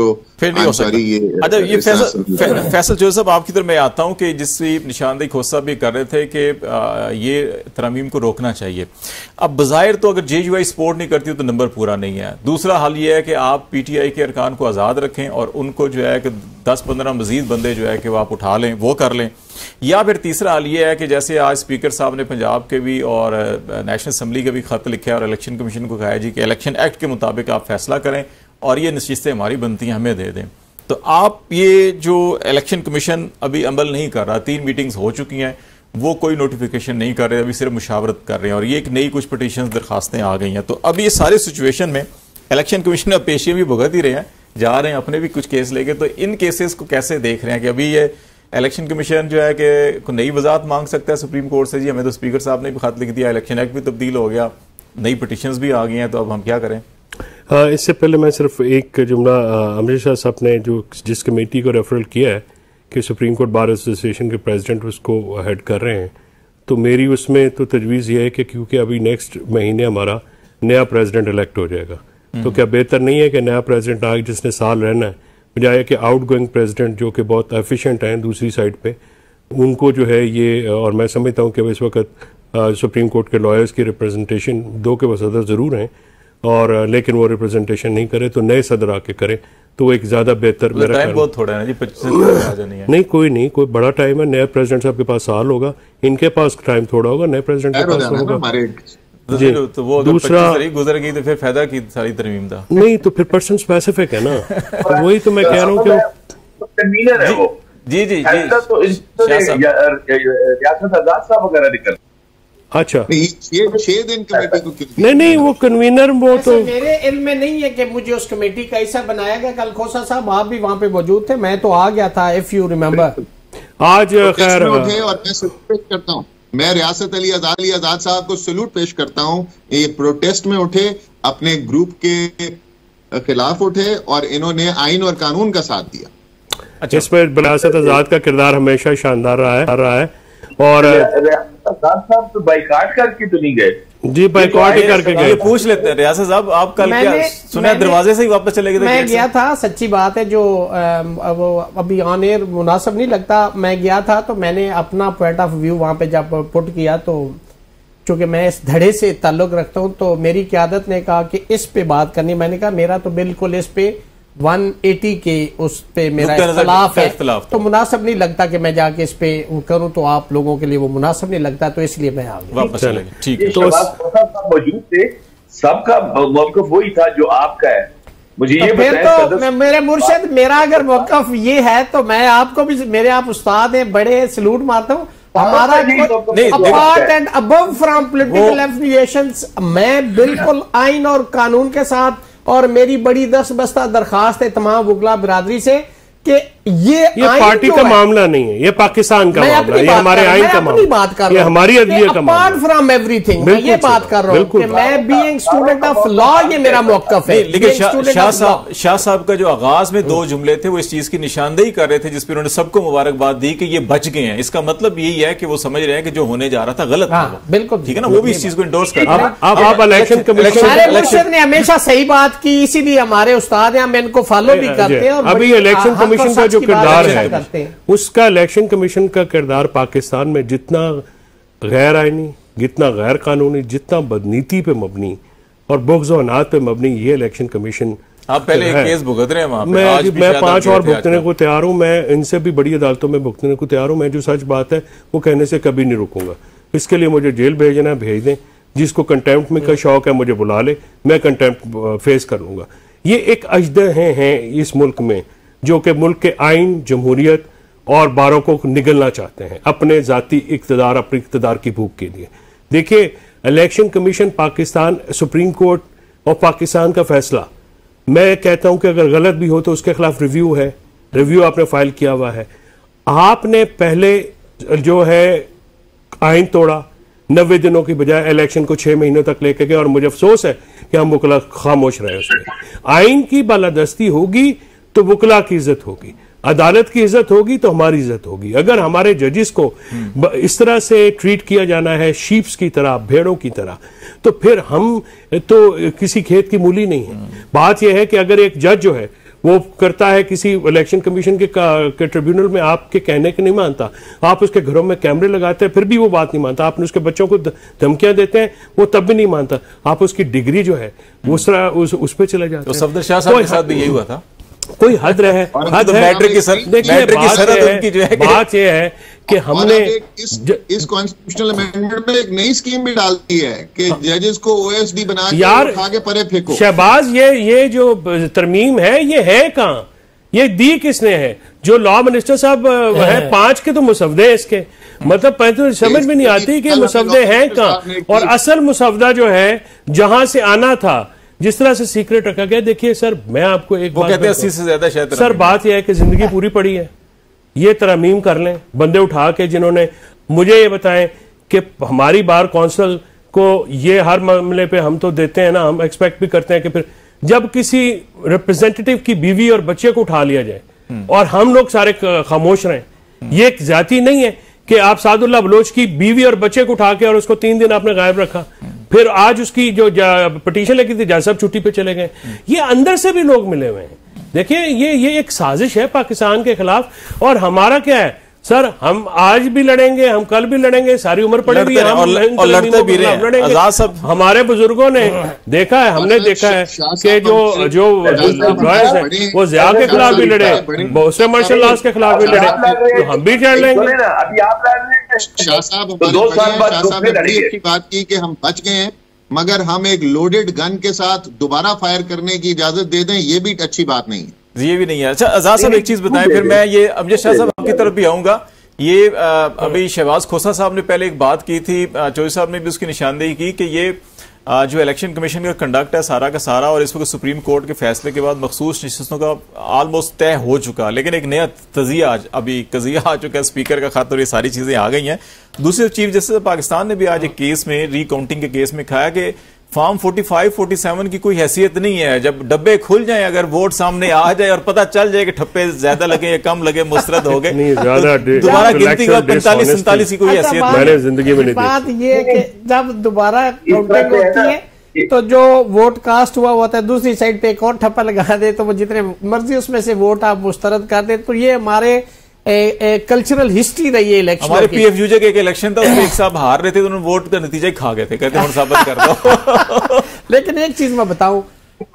Speaker 5: नहीं हो सकता।
Speaker 1: ये फैसल जो साहब, आपकी तरफ मैं आता हूं कि जिसकी निशानदेही खोसा भी कर रहे थे कि ये तरमीम को रोकना चाहिए। अब बज़ाहिर तो अगर JUI सपोर्ट नहीं करती तो नंबर पूरा नहीं है। दूसरा हल ये है कि आप PTI के अरकान को आज़ाद रखें और उनको जो है कि 10-15 मजीद बंदे जो है कि वो आप उठा लें, वो कर लें। या फिर तीसरा हल ये है कि जैसे आज स्पीकर साहब ने पंजाब के भी और नेशनल असम्बली के भी खत लिखे और इलेक्शन कमीशन को कहा जी कि इलेक्शन एक्ट के मुताबिक आप फैसला करें और ये नशिस्तें हमारी बनती हैं हमें दे दें। तो आप ये जो इलेक्शन कमीशन अभी अमल नहीं कर रहा, 3 मीटिंग्स हो चुकी हैं, वो कोई नोटिफिकेशन नहीं कर रहे, अभी सिर्फ मुशावरत कर रहे हैं और ये एक नई कुछ पिटीशन दरखास्तें आ गई हैं। तो अब ये सारे सिचुएशन में इलेक्शन कमीशन अब पेशियां भी भुगत ही रहे हैं, जा रहे हैं अपने भी कुछ केस लेके। तो इन केसेस को कैसे देख रहे हैं कि अभी ये इलेक्शन कमीशन जो है कि नई वजाहत मांग सकता है सुप्रीम कोर्ट से, जी हमें तो स्पीकर साहब ने भी खत लिख दिया, इलेक्शन एक्ट भी तब्दील हो गया, नई पिटीशंस भी आ गई हैं, तो अब हम क्या करें?
Speaker 3: हाँ, इससे पहले मैं सिर्फ एक जुमला, अमृतसर साहब ने जिस कमेटी को रेफरल किया है कि सुप्रीम कोर्ट बार एसोसिएशन के प्रेसिडेंट उसको हेड कर रहे हैं, तो मेरी उसमें तो तजवीज़ ये है कि क्योंकि अभी नेक्स्ट महीने हमारा नया प्रेसिडेंट इलेक्ट हो जाएगा, तो क्या बेहतर नहीं है कि नया प्रेसिडेंट आए जिसने साल रहना है, बजाय कि आउट गोइंग प्रेसिडेंट जो कि बहुत एफिशिएंट हैं दूसरी साइड पे, उनको जो है ये, और मैं समझता हूँ कि इस वक्त सुप्रीम कोर्ट के लॉयर्स की रिप्रेजेंटेशन 2 के सदर ज़रूर हैं, और लेकिन वो रिप्रेजेंटेशन नहीं करे तो नए सदर आके करे तो वो एक ज़्यादा बेहतर, मेरा
Speaker 1: टाइम बहुत थोड़ा है जी, 25
Speaker 3: नहीं, कोई बड़ा टाइम है। नया प्रेसिडेंट साहब के पास साल होगा, इनके पास टाइम थोड़ा होगा, नए प्रेसिडेंट के पास होगा।
Speaker 1: तो वो दूसरा गुजर गई तो फिर फायदा की सारी तरमीम था
Speaker 3: नहीं, तो फिर पर्सन स्पेसिफिक है ना। तो वही तो मैं कह रहा हूँ कि
Speaker 2: कन्वीनर है वो।
Speaker 1: जी जी जी,
Speaker 2: तो रियासत आजाद साहब वगैरह निकल।
Speaker 3: अच्छा,
Speaker 5: ये 6 दिन कमेटी को
Speaker 3: नहीं वो कन्वीनर वो तो
Speaker 4: मेरे इल्म में नहीं है कि मुझे उस कमेटी का हिस्सा बनाया गया। कल खोसा साहब आप भी वहां पे मौजूद थे, मैं तो आ गया था, इफ यू रिमेम्बर।
Speaker 3: आज खैर
Speaker 5: उठे और मैं सल्यूट पेश करता हूँ, मैं रियासत अली आजाद साहब को सल्यूट पेश करता हूँ। ये प्रोटेस्ट में उठे, अपने ग्रुप के खिलाफ उठे और इन्होंने आइन और कानून का साथ दिया।
Speaker 3: अच्छा, इसमें रियासत आजाद का किरदार हमेशा शानदार रहा है और
Speaker 2: साहब तो बाइकाट करके तो नहीं गए
Speaker 3: जी, बाइकाट ही करके गए।
Speaker 1: पूछ लेते हैं रियासत साहब, आप कल क्या सुना, दरवाजे से ही वापस चले गए थे?
Speaker 4: मैं गया था, सच्ची बात है, जो वो अभी ऑन एयर मुनासिब नहीं लगता। मैं गया था तो मैंने अपना पॉइंट ऑफ व्यू वहां पे जब पुट किया, तो चूंकि मैं इस धड़े से ताल्लुक रखता हूं तो मेरी क़यादत ने कहा कि इस पे बात करनी। मैंने कहा मेरा तो बिल्कुल इस पे 180 के उस पे मेरा इख्तिलाफ है, तो मुनासिब नहीं लगता कि मैं जाके इस पे करूं, तो आप लोगों के लिए वो मुनासिब नहीं लगता, तो इसलिए मैं आ गया।
Speaker 1: वापस चले गए, ठीक है।
Speaker 2: तो मौजूद थे, सबका मौक़िफ़ वही था जो आपका है। मुझे ये
Speaker 4: फिर तो मेरे मुर्शिद, मेरा अगर मौक़िफ़ ये है तो मैं आपको भी, मेरे आप उस्ताद हैं, बड़े सलूट मारता हूँ। हमारा apart and above from political affiliations, मैं बिल्कुल आइन और कानून के साथ, और मेरी बड़ी दस्तबस्ता दरखास्त है तमाम वुकला बिरादरी से कि ये
Speaker 3: पार्टी का मामला नहीं है, ये पाकिस्तान का मामला है, ये हमारे आइन का मामला है, ये हमारी अदलिया का मामला है।
Speaker 4: अपार्ट फ्रॉम एवरीथिंग मैं ये बात कर रहा हूँ कि मैं बीइंग स्टूडेंट ऑफ लॉ, ये मेरा मौक़िफ़ है।
Speaker 1: लेकिन शाह साहब का जो आगाज में 2 जुमले थे वो इस चीज की निशानदेही कर रहे थे, जिसपे उन्होंने सबको मुबारकबाद दी कि ये बच गए हैं। इसका मतलब यही है कि वो समझ रहे हैं कि जो होने जा रहा था गलत था।
Speaker 4: बिल्कुल
Speaker 1: ठीक है ना, वो भी इस चीज को इंडोर्स कर रहे हैं।
Speaker 3: आप इलेक्शन
Speaker 4: कमीशन ने हमेशा सही बात की, इसीलिए हमारे उस्ताद हैं, हम इनको फॉलो भी करते हैं।
Speaker 3: अभी इलेक्शन कमीशन का जो किरदार है, उसका इलेक्शन कमीशन का किरदार पाकिस्तान में जितना गैर आईनी, जितना गैर कानूनी, जितना बदनीति पे मबनी और बुग़्ज़ और अनात पे मबनी ये इलेक्शन कमीशन।
Speaker 1: आप पहले एक केस भुगत रहे हैं वहां पे,
Speaker 3: मैं 5 और भुगतने को तैयार हूं, मैं इनसे भी बड़ी अदालतों में भुगतने को तैयार हूं। मैं जो सच बात है वो कहने से कभी नहीं रुकूंगा। इसके लिए मुझे जेल भेजना, भेज दें। जिसको कंटेम्प्ट में का शौक है मुझे बुला ले, मैं कंटेम्प्ट फेस कर लूंगा। ये एक अजदह हैं इस मुल्क में जो कि मुल्क के आइन, जमहूरियत और बारों को निगलना चाहते हैं अपने जाती इक़्तिदार, अपने इक़्तिदार की भूख के लिए। देखिए, election commission Pakistan, supreme Court और पाकिस्तान का फैसला, मैं कहता हूं कि अगर गलत भी हो तो उसके खिलाफ रिव्यू है, रिव्यू आपने फाइल किया हुआ है। आपने पहले जो है आइन तोड़ा, 90 दिनों की बजाय इलेक्शन को 6 महीनों तक लेके गए, और मुझे अफसोस है कि हम वकला खामोश रहे उसमें। आइन की बालादस्ती होगी तो वकला की इज्जत होगी, अदालत की इज्जत होगी तो हमारी इज्जत होगी। अगर हमारे जजिस को इस तरह से ट्रीट किया जाना है, शीप्स की तरह, भेड़ों की तरह, तो फिर हम तो किसी खेत की मूली नहीं है। बात यह है कि अगर एक जज जो है वो करता है किसी इलेक्शन कमीशन के ट्रिब्यूनल में, आपके कहने के नहीं मानता, आप उसके घरों में कैमरे लगाते हैं फिर भी वो बात नहीं मानता, आपने उसके बच्चों को धमकियां देते हैं वो तब भी नहीं मानता, आप उसकी डिग्री जो है उस पर चले जाते हैं।
Speaker 1: तो सफदर शाह साहब के साथ भी यही हुआ था।
Speaker 3: कोई हद रहे,
Speaker 1: हद है। मैट्रिक की सरहद उनकी जो है,
Speaker 3: बात यह है कि हमने
Speaker 5: इस कॉन्स्टिट्यूशनल अमेंडमेंट में एक नई स्कीम भी डाल दी है कि जजेस को ओएसडी बना के उठा के परे फेंको।
Speaker 3: शहबाज, ये जो तरमीम है ये है कहाँ, ये दी किसने है? जो लॉ मिनिस्टर साहब है 5 के तो मुसवदे इसके, मतलब तो समझ में नहीं आती कि मुसवदे हैं कहाँ। और असल मुसवदा जो है जहां से आना था, जिस तरह से सीक्रेट रखा गया। देखिए सर, मैं आपको एक बात कहते हैं
Speaker 1: 80 से ज्यादा शायद
Speaker 3: सर, बात यह है कि जिंदगी पूरी पड़ी है, ये तरमीम कर लें बंदे उठा के, जिन्होंने मुझे ये बताएं कि हमारी बार काउंसिल को ये हर मामले पे हम तो देते हैं ना, हम एक्सपेक्ट भी करते हैं कि फिर जब किसी रिप्रेजेंटेटिव की बीवी और बच्चे को उठा लिया जाए और हम लोग सारे खामोश रहें, ये एक जाति नहीं है कि आप सादुल्लाह बलोच की बीवी और बच्चे को उठा के और उसको 3 दिन आपने गायब रखा, फिर आज उसकी जो पिटीशन लगी थी जज साहब छुट्टी पे चले गए। ये अंदर से भी लोग मिले हुए हैं। देखिए, ये एक साजिश है पाकिस्तान के खिलाफ। और हमारा क्या है सर, हम आज भी लड़ेंगे, हम कल भी लड़ेंगे, सारी उम्र पड़ेगी, हम
Speaker 1: और लड़ते भी
Speaker 3: लड़ेंगे। हमारे बुजुर्गों ने देखा है, हमने देखा है कि जो लॉयर्स हैं वो ज़िया के खिलाफ भी लड़े, बहुत से मार्शल लॉ के खिलाफ भी लड़े, तो हम भी लड़ लेंगे।
Speaker 5: शाह साहब, 2 साल बाद बात की कि हम बच गए हैं, मगर हम एक लोडेड गन के साथ दोबारा फायर करने की इजाजत दे दें, ये भी अच्छी बात नहीं है।
Speaker 1: ये भी नहीं है। अच्छा आजाद साहब एक चीज बताएं, फिर मैं ये अमजद शाह साहब आपकी तरफ भी आऊंगा। ये अभी शहबाज खोसा साहब ने पहले एक बात की थी, चौधरी साहब ने भी उसकी निशानदेही की कि ये जो इलेक्शन कमीशन का कंडक्ट है सारा का सारा, और इस वक्त सुप्रीम कोर्ट के फैसले के बाद मखसूस नशिस्तों का ऑलमोस्ट तय हो चुका, लेकिन एक नया तजिया अभी कजिया आ चुका है, स्पीकर का खत और ये सारी चीजें आ गई हैं। दूसरे चीफ जस्टिस पाकिस्तान ने भी आज एक केस में, रिकाउंटिंग के केस में कहा कि फॉर्म 45-47 की कोई हैसियत नहीं है। जब डब्बे खुल जाएं, अगर वोट सामने आ जाए और पता चल जाए कि ठप्पे ज्यादा लगे या कम लगे, मुस्तरद हो गए, दोबारा गिनती के बाद 45-47 की कोई हैसियत
Speaker 3: मैंने जिंदगी में नहीं।
Speaker 4: बात ये है कि जब दोबारा काउंटिंग होती है तो जो वोट कास्ट हुआ होता है दूसरी साइड पे एक और ठप्पा लगा दे, तो वो जितने मर्जी उसमें से वोट आप मुस्तरद कर दे। तो ये हमारे कल्चरल हिस्ट्री रही है इलेक्शन।
Speaker 1: हमारे पीएफयूजे के एक इलेक्शन था, उसमें एक साहब हार रहे थे तो उन्होंने वोट का नतीजा ही खा गए थे, कहते हैं साबित कर दो।
Speaker 4: लेकिन एक चीज मैं बताऊं,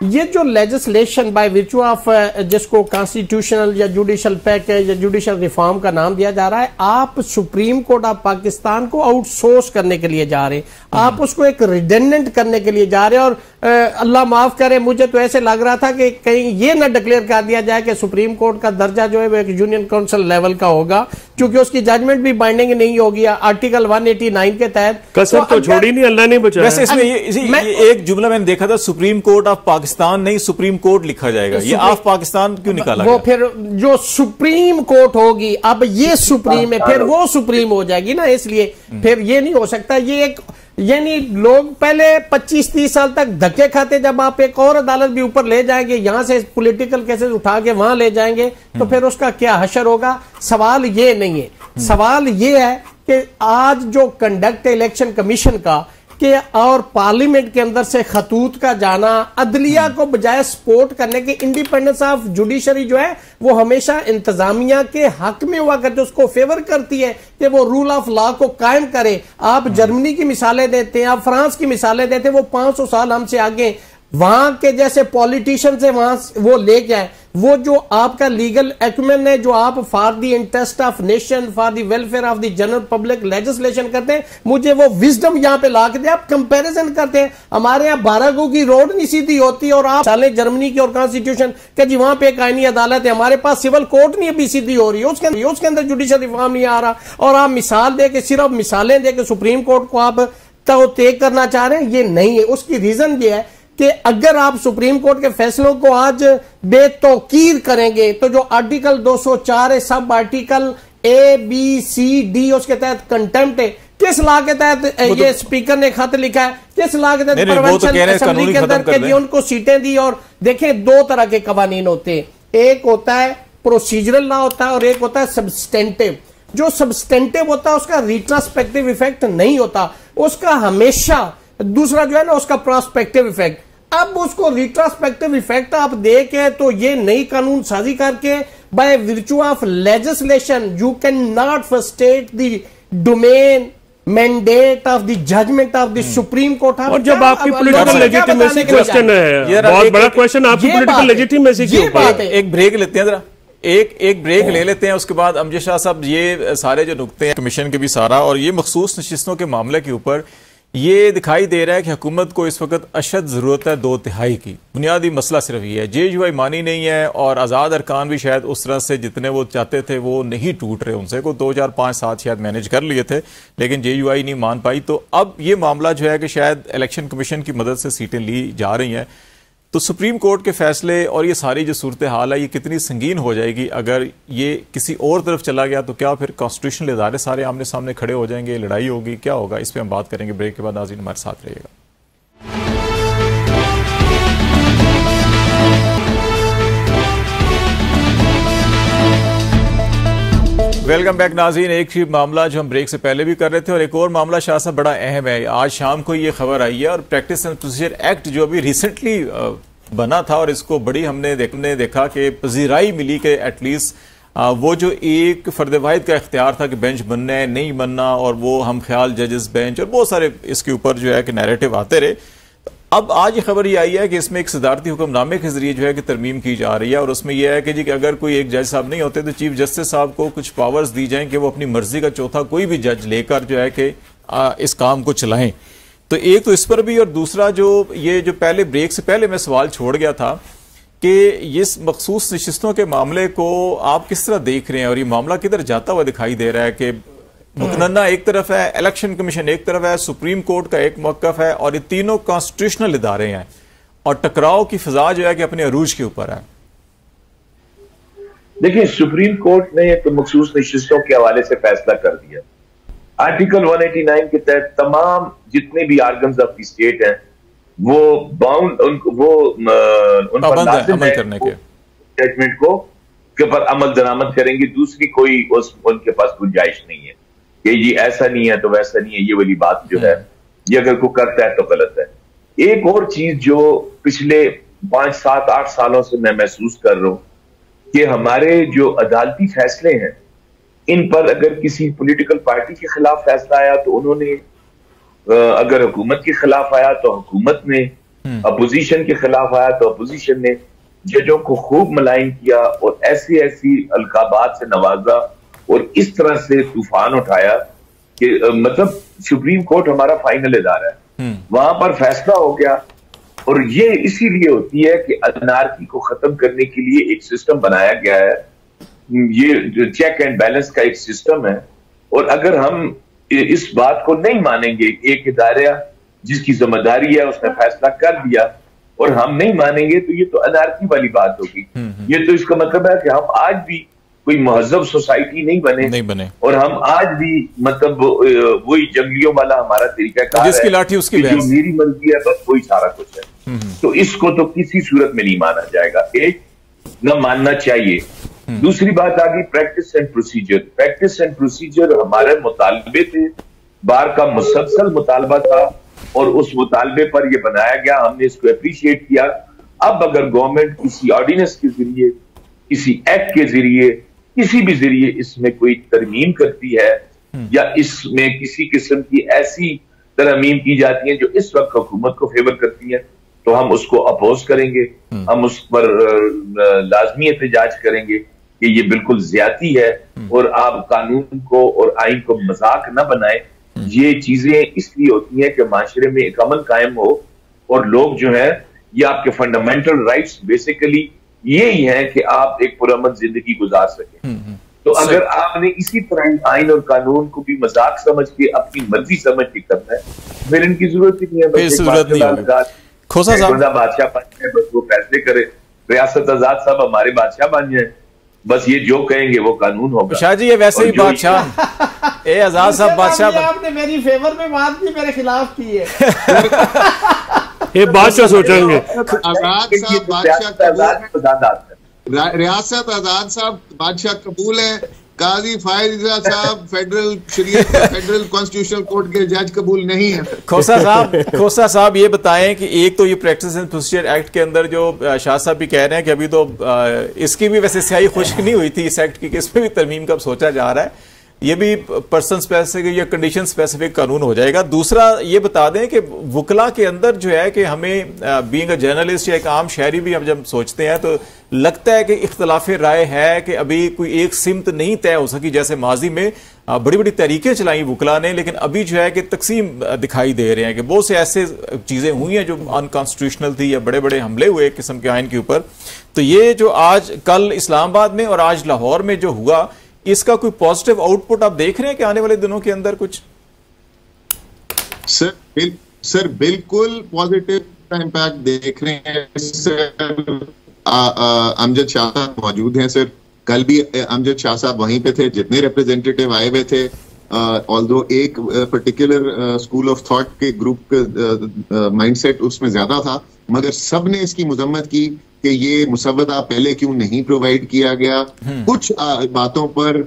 Speaker 4: ये जो लेजिस्लेशन बाय विर्चू ऑफ जिसको कॉन्स्टिट्यूशनल या जुडिशल पैकेज या जुडिशल रिफॉर्म का नाम दिया जा रहा है, आप सुप्रीम कोर्ट ऑफ पाकिस्तान को आउटसोर्स करने के लिए जा रहे हैं, आप उसको एक रिडेंडेंट करने के लिए जा रहे हैं। और अल्लाह माफ करे, मुझे तो ऐसे लग रहा था कि कहीं ये ना डिक्लेयर कर दिया जाए कि सुप्रीम कोर्ट का दर्जा जो है वो एक यूनियन काउंसिल लेवल का होगा, क्योंकि उसकी जजमेंट भी बाइंडिंग नहीं होगी आर्टिकल 189 के तहत।
Speaker 3: कसर तो छोड़ी नहीं, अल्लाह ने बचाया।
Speaker 1: वैसे इसमें ये एक जुमला मैंने देखा था, सुप्रीम कोर्ट ऑफ पाकिस्तान नहीं सुप्रीम कोर्ट लिखा जाएगा, ये ऑफ पाकिस्तान क्यों निकाला
Speaker 4: वो फिर जो सुप्रीम कोर्ट होगी, अब ये सुप्रीम है, फिर वो सुप्रीम हो जाएगी ना, इसलिए फिर ये नहीं हो सकता। ये एक यानी लोग पहले 25-30 साल तक धक्के खाते, जब आप एक और अदालत भी ऊपर ले जाएंगे, यहां से पॉलिटिकल केसेस उठा के वहां ले जाएंगे, तो फिर उसका क्या हशर होगा। सवाल ये नहीं है, सवाल ये है कि आज जो कंडक्ट इलेक्शन कमीशन का कि और पार्लियामेंट के अंदर से खतूत का जाना, अदलिया को बजाय सपोर्ट करने के, इंडिपेंडेंस ऑफ जुडिशरी जो है वो हमेशा इंतजामिया के हक में हुआ करती है, उसको फेवर करती है कि वो रूल ऑफ लॉ को कायम करे। आप जर्मनी की मिसालें देते हैं, आप फ्रांस की मिसालें देते हैं, वो 500 साल हमसे आगे, वहां के जैसे पॉलिटिशियन से वहां वो लेके आए। वो जो आपका लीगल एक्यूमेंट है, जो आप for the interest of nation, for the welfare of the general public legislation करते हैं, मुझे वो विजडम यहां पे ला के दे। आप कंपैरिजन करते हैं, हमारे यहाँ 12 गो की रोड नहीं सीधी होती, और आप साले जर्मनी की और कॉन्स्टिट्यूशन के जी वहां पे एक आईनी अदालत है, हमारे पास सिविल कोर्ट नहीं अभी सीधी हो रही है, उसके अंदर जुडिशल रिफॉर्म नहीं आ रहा, और आप मिसाल दे के, सिर्फ मिसालें दे के सुप्रीम कोर्ट को आप तय करना चाह रहे हैं, ये नहीं है। उसकी रीजन ये है कि अगर आप सुप्रीम कोर्ट के फैसलों को आज बेतौकीर करेंगे, तो जो आर्टिकल 204 है, सब आर्टिकल ABCD उसके तहत कंटेम्प्ट है। किस लॉ के तहत ये स्पीकर ने खत लिखा है, किस लॉ के तहत प्रोविंशियल असेंबली के अंदर के उनको सीटें दी। और देखें, दो तरह के कवानीन होते हैं, एक होता है प्रोसीजरल लॉ होता है और एक होता है सब्सटेंटिव। जो सब्सटेंटिव होता है उसका रिट्रोस्पेक्टिव इफेक्ट नहीं होता, उसका हमेशा दूसरा जो है ना उसका प्रोस्पेक्टिव इफेक्ट। अब उसको रिट्रोस्पेक्टिव इफेक्ट आप देखे तो ये नई कानून साजी करके by virtue of legislation you can not frustrate the domain mandate of the judgment of the Supreme Court.
Speaker 3: और जब आपकी पॉलिटिकल लेजिटिमेसी क्वेश्चन है, बहुत बड़ा क्वेश्चन, आपकी पॉलिटिकल लेजिटिमेसी के ऊपर।
Speaker 1: एक ब्रेक लेते हैं, जरा एक ब्रेक ले लेते हैं, उसके बाद अमजद शाह साहब ये सारे जो नुकते हैं कमीशन के भी सारा, और ये मखसूस नशिस्तों के मामले के ऊपर ये दिखाई दे रहा है कि हुकूमत को इस वक्त अशद जरूरत है 2/3 की। बुनियादी मसला सिर्फ ये है, JUI मानी नहीं है, और आज़ाद अरकान भी शायद उस तरह से जितने वो चाहते थे वो नहीं टूट रहे उनसे, को 2, 4, 5, 7 शायद मैनेज कर लिए थे, लेकिन JUI नहीं मान पाई। तो अब ये मामला जो है कि शायद इलेक्शन कमीशन की मदद से सीटें ली जा रही हैं, तो सुप्रीम कोर्ट के फैसले और ये सारी जो सूरत हाल है ये कितनी संगीन हो जाएगी अगर ये किसी और तरफ चला गया, तो क्या फिर कॉन्स्टिट्यूशनल इदारे सारे आमने सामने खड़े हो जाएंगे, लड़ाई होगी, क्या होगा, इस पर हम बात करेंगे ब्रेक के बाद। नाज़रीन हमारे साथ रहिएगा। वेलकम बैक नाज़रीन। एक ही मामला जो हम ब्रेक से पहले भी कर रहे थे, और एक और मामला शाह साहब बड़ा अहम है। आज शाम को ये खबर आई है, और प्रैक्टिस एंड प्रोसीजर एक्ट जो अभी रिसेंटली बना था, और इसको बड़ी हमने देखा कि पजीराई मिली कि एटलीस्ट वो जो एक फर्द वाहिद का इख्तियार था कि बेंच बनना है नहीं बनना, और वो हम ख्याल जजेस बेंच और बहुत सारे इसके ऊपर जो है कि नैरेटिव आते रहे। अब आज ये खबर ये आई है कि इसमें एक सदारती हुक्मनामे के जरिए जो है कि तरमीम की जा रही है, और उसमें यह है कि जी कि अगर कोई एक जज साहब नहीं होते तो चीफ जस्टिस साहब को कुछ पावर्स दी जाएं कि वो अपनी मर्जी का चौथा कोई भी जज लेकर जो है कि इस काम को चलाएं। तो एक तो इस पर भी, और दूसरा जो ये जो पहले ब्रेक से पहले मैं सवाल छोड़ गया था कि इस मखसूस नशिस्तों के मामले को आप किस तरह देख रहे हैं और ये मामला किधर जाता हुआ दिखाई दे रहा है कि मुकन्ना एक तरफ है, इलेक्शन कमीशन एक तरफ है, सुप्रीम कोर्ट का एक मौकफ है और ये तीनों कॉन्स्टिट्यूशनल इदारे हैं और टकराव की फिजा जो है कि अपने अरूज के ऊपर है।
Speaker 2: देखिए, सुप्रीम कोर्ट ने तो मखसूस नशिस्तों के हवाले से फैसला कर दिया। आर्टिकल 189 के तहत तमाम जितने भी आर्गन्स ऑफ द स्टेट हैं वो बाउंड उन पर लाजिम है
Speaker 1: करने के
Speaker 2: जजमेंट को के पर अमल दरामद करेंगे। दूसरी कोई उनके पास गुंजाइश नहीं है कि ये ऐसा नहीं है तो वैसा नहीं है, ये वाली बात जो है ये अगर कोई करता है तो गलत है। एक और चीज जो पिछले 5, 7, 8 सालों से मैं महसूस कर रहा हूं कि हमारे जो अदालती फैसले हैं इन पर अगर किसी पॉलिटिकल पार्टी के खिलाफ फैसला आया तो उन्होंने, अगर हुकूमत के खिलाफ आया तो हुकूमत ने, अपोजिशन के खिलाफ आया तो अपोजिशन ने जजों को खूब मलाइन किया और ऐसी ऐसी अलकाबात से नवाजा और इस तरह से तूफान उठाया कि मतलब सुप्रीम कोर्ट हमारा फाइनल इदारा है, वहां पर फैसला हो गया। और ये इसीलिए होती है कि अनार्की को खत्म करने के लिए एक सिस्टम बनाया गया है, ये चेक एंड बैलेंस का एक सिस्टम है। और अगर हम इस बात को नहीं मानेंगे, एक इदारा जिसकी जिम्मेदारी है उसने फैसला कर दिया और हम नहीं मानेंगे तो ये तो अनार्की वाली बात होगी। ये तो इसका मतलब है कि हम आज भी कोई महजब सोसाइटी नहीं बने और हम आज भी मतलब वही जंगलियों वाला हमारा तरीका
Speaker 1: जिसकी लाठी उसकी
Speaker 2: जो मेरी मर्जी है बस वही सारा कुछ है। तो इसको तो किसी सूरत में नहीं माना जाएगा, एक न मानना चाहिए। दूसरी बात आ गई practice and procedure. Practice and procedure हमारे मुतालबे थे, बार का मुसलसल मुतालबा था और उस मुतालबे पर यह बनाया गया, हमने इसको अप्रिशिएट किया। अब अगर गवर्नमेंट किसी ऑर्डिनेंस के जरिए, किसी एक्ट के जरिए, किसी भी जरिए इसमें कोई तरमीम करती है या इसमें किसी किस्म की ऐसी तरमीम की जाती है जो इस वक्त हुकूमत को फेवर करती है तो हम उसको अपोज करेंगे, हम उस पर लाजमी एहतजाज करेंगे कि ये बिल्कुल ज्यादती है और आप कानून को और आइन को मजाक न बनाएं। ये चीजें इसलिए होती हैं कि माशरे में एक अमन कायम हो और लोग जो है ये आपके फंडामेंटल राइट्स बेसिकली यही है कि आप एक पुरअमन जिंदगी गुजार सकें। तो अगर आपने इसी तरह आइन और कानून को भी मजाक समझ के अपनी मर्जी समझ के करना है फिर इनकी जरूरत ही नहीं है।
Speaker 1: खोसा साहब
Speaker 2: बादशाह बन जाए, बस वो फैसले करे, रियासत आजाद साहब हमारे बादशाह बन जाए, बस ये जो कहेंगे वो कानून होगा।
Speaker 1: शाह जी ये वैसे ही बादशाह ए आजाद साहब बादशाह
Speaker 4: आपने मेरी फेवर में बात की, मेरे खिलाफ की है।
Speaker 3: ये बादशाह सोचेंगे
Speaker 5: आजाद साहब बादशाह, रियासत आजाद साहब बादशाह कबूल है, काजी फायजा साहब फेडरल कॉन्स्टिट्यूशनल कोर्ट के जज कबूल नहीं है।
Speaker 1: खोसा साहब ये बताएं कि एक तो ये प्रैक्टिस एंड प्रोसीजर एक्ट के अंदर जो शाह साहब भी कह रहे हैं कि अभी तो इसकी भी वैसे स्याही खुश्क नहीं हुई थी इस एक्ट की, इसमें भी तरमीम का सोचा जा रहा है, ये भी पर्सन स्पेसिफिक या कंडीशन स्पेसिफिक कानून हो जाएगा। दूसरा ये बता दें कि वकला के अंदर जो है कि हमें बीइंग अ जर्नलिस्ट या एक आम शहरी भी हम जब सोचते हैं तो लगता है कि इख्तलाफ राय है कि अभी कोई एक सिमत नहीं तय हो सकी, जैसे माजी में बड़ी बड़ी तहरीकें चलाई वकला ने, लेकिन अभी जो है कि तकसीम दिखाई दे रहे हैं कि बहुत से ऐसे चीजें हुई हैं जो अनकॉन्स्टिट्यूशनल थी या बड़े बड़े हमले हुए एक किस्म के आइन के ऊपर। तो ये जो आज कल इस्लामाबाद में और आज लाहौर में जो हुआ, इसका कोई पॉजिटिव आउटपुट आप देख रहे हैं कि आने वाले दिनों के अंदर कुछ?
Speaker 5: सर बिल्कुल पॉजिटिव इम्पैक्ट देख रहे हैं सर। अमजद शाह साहब मौजूद हैं सर, कल भी अमजद शाह साहब वहीं पे थे, जितने रिप्रेजेंटेटिव आए हुए थे, ऑल्दो एक पर्टिकुलर स्कूल ऑफ थॉट के ग्रुप माइंडसेट उसमें ज्यादा था, मगर सब ने इसकी मजम्मत की कि ये मुसव्वदा पहले क्यों नहीं प्रोवाइड किया गया। कुछ बातों पर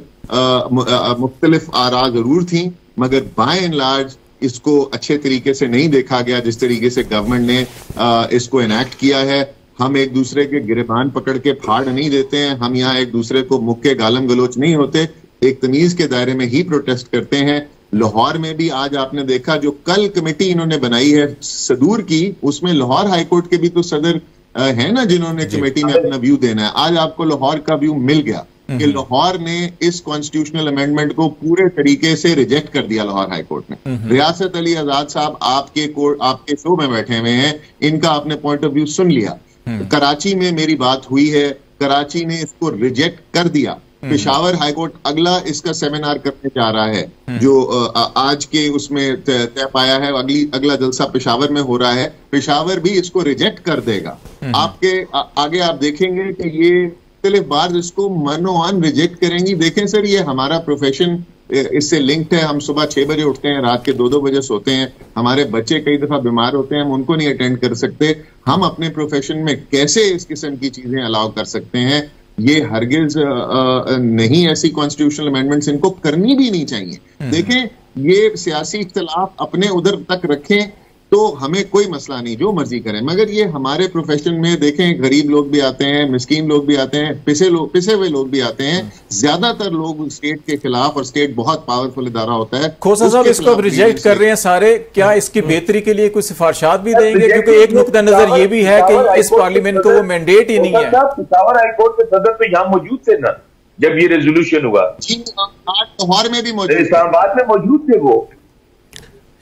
Speaker 5: मुख्तलिफ आरा जरूर थी, मगर बाय एंड लार्ज इसको अच्छे तरीके से नहीं देखा गया जिस तरीके से गवर्नमेंट ने इसको इनैक्ट किया है। हम एक दूसरे के गिरबान पकड़ के फाड़ नहीं देते हैं, हम यहाँ एक दूसरे को मुक्के गालम गलोच नहीं होते, एक तमीज के दायरे में ही प्रोटेस्ट करते हैं। लाहौर में भी आज आपने देखा जो कल कमेटी इन्होंने बनाई है सदूर की, उसमें लाहौर हाईकोर्ट के भी तो सदर है ना जिन्होंने कमेटी में अपना व्यू देना है। आज आपको लाहौर का व्यू मिल गया कि लाहौर ने इस कॉन्स्टिट्यूशनल अमेंडमेंट को पूरे तरीके से रिजेक्ट कर दिया लाहौर हाई कोर्ट में। रियासत अली आजाद साहब आपके शो में बैठे हुए हैं, इनका आपने पॉइंट ऑफ व्यू सुन लिया। कराची में मेरी बात हुई है, कराची ने इसको रिजेक्ट कर दिया। पेशावर हाईकोर्ट अगला इसका सेमिनार करने जा रहा है, जो आज के उसमें तय पाया है। अगला जलसा पेशावर में हो रहा है, पेशावर भी इसको रिजेक्ट कर देगा। आपके आगे आप देखेंगे कि ये मुख्तलिफ बार इसको मनोआन रिजेक्ट करेंगी। देखें सर, ये हमारा प्रोफेशन इससे लिंक्ड है। हम सुबह 6 बजे उठते हैं, रात के 2-2 बजे सोते हैं। हमारे बच्चे कई दफा बीमार होते हैं, हम उनको नहीं अटेंड कर सकते। हम अपने प्रोफेशन में कैसे इस किस्म की चीजें अलाउ कर सकते हैं? ये हरगिज नहीं, ऐसी कॉन्स्टिट्यूशनल अमेंडमेंट्स इनको करनी भी नहीं चाहिए। देखें, ये सियासी इख्तलाफ अपने उधर तक रखें तो हमें कोई मसला नहीं, जो मर्जी करें, मगर ये हमारे प्रोफेशन में देखें, गरीब लोग भी आते हैं, मिस्कीन लोग भी आते हैं, पिसे हुए लोग भी आते हैं। ज्यादातर लोग स्टेट के खिलाफ, और स्टेट बहुत पावरफुल इदारा होता है।
Speaker 1: खोसा साहब इसको अब रिजेक्ट कर रहे हैं सारे, क्या इसकी बेहतरी के लिए कुछ सिफारिशात भी देंगे? क्योंकि एक नुक्ता नजर ये भी है कि इस पार्लियामेंट को वो मैंडेट ही नहीं है।
Speaker 2: पेशावर हाईकोर्ट के सदर तो यहाँ मौजूद थे ना जब ये रेजोल्यूशन हुआ।
Speaker 5: लाहौर में भी मौजूद,
Speaker 2: इस्लामाबाद में मौजूद थे वो।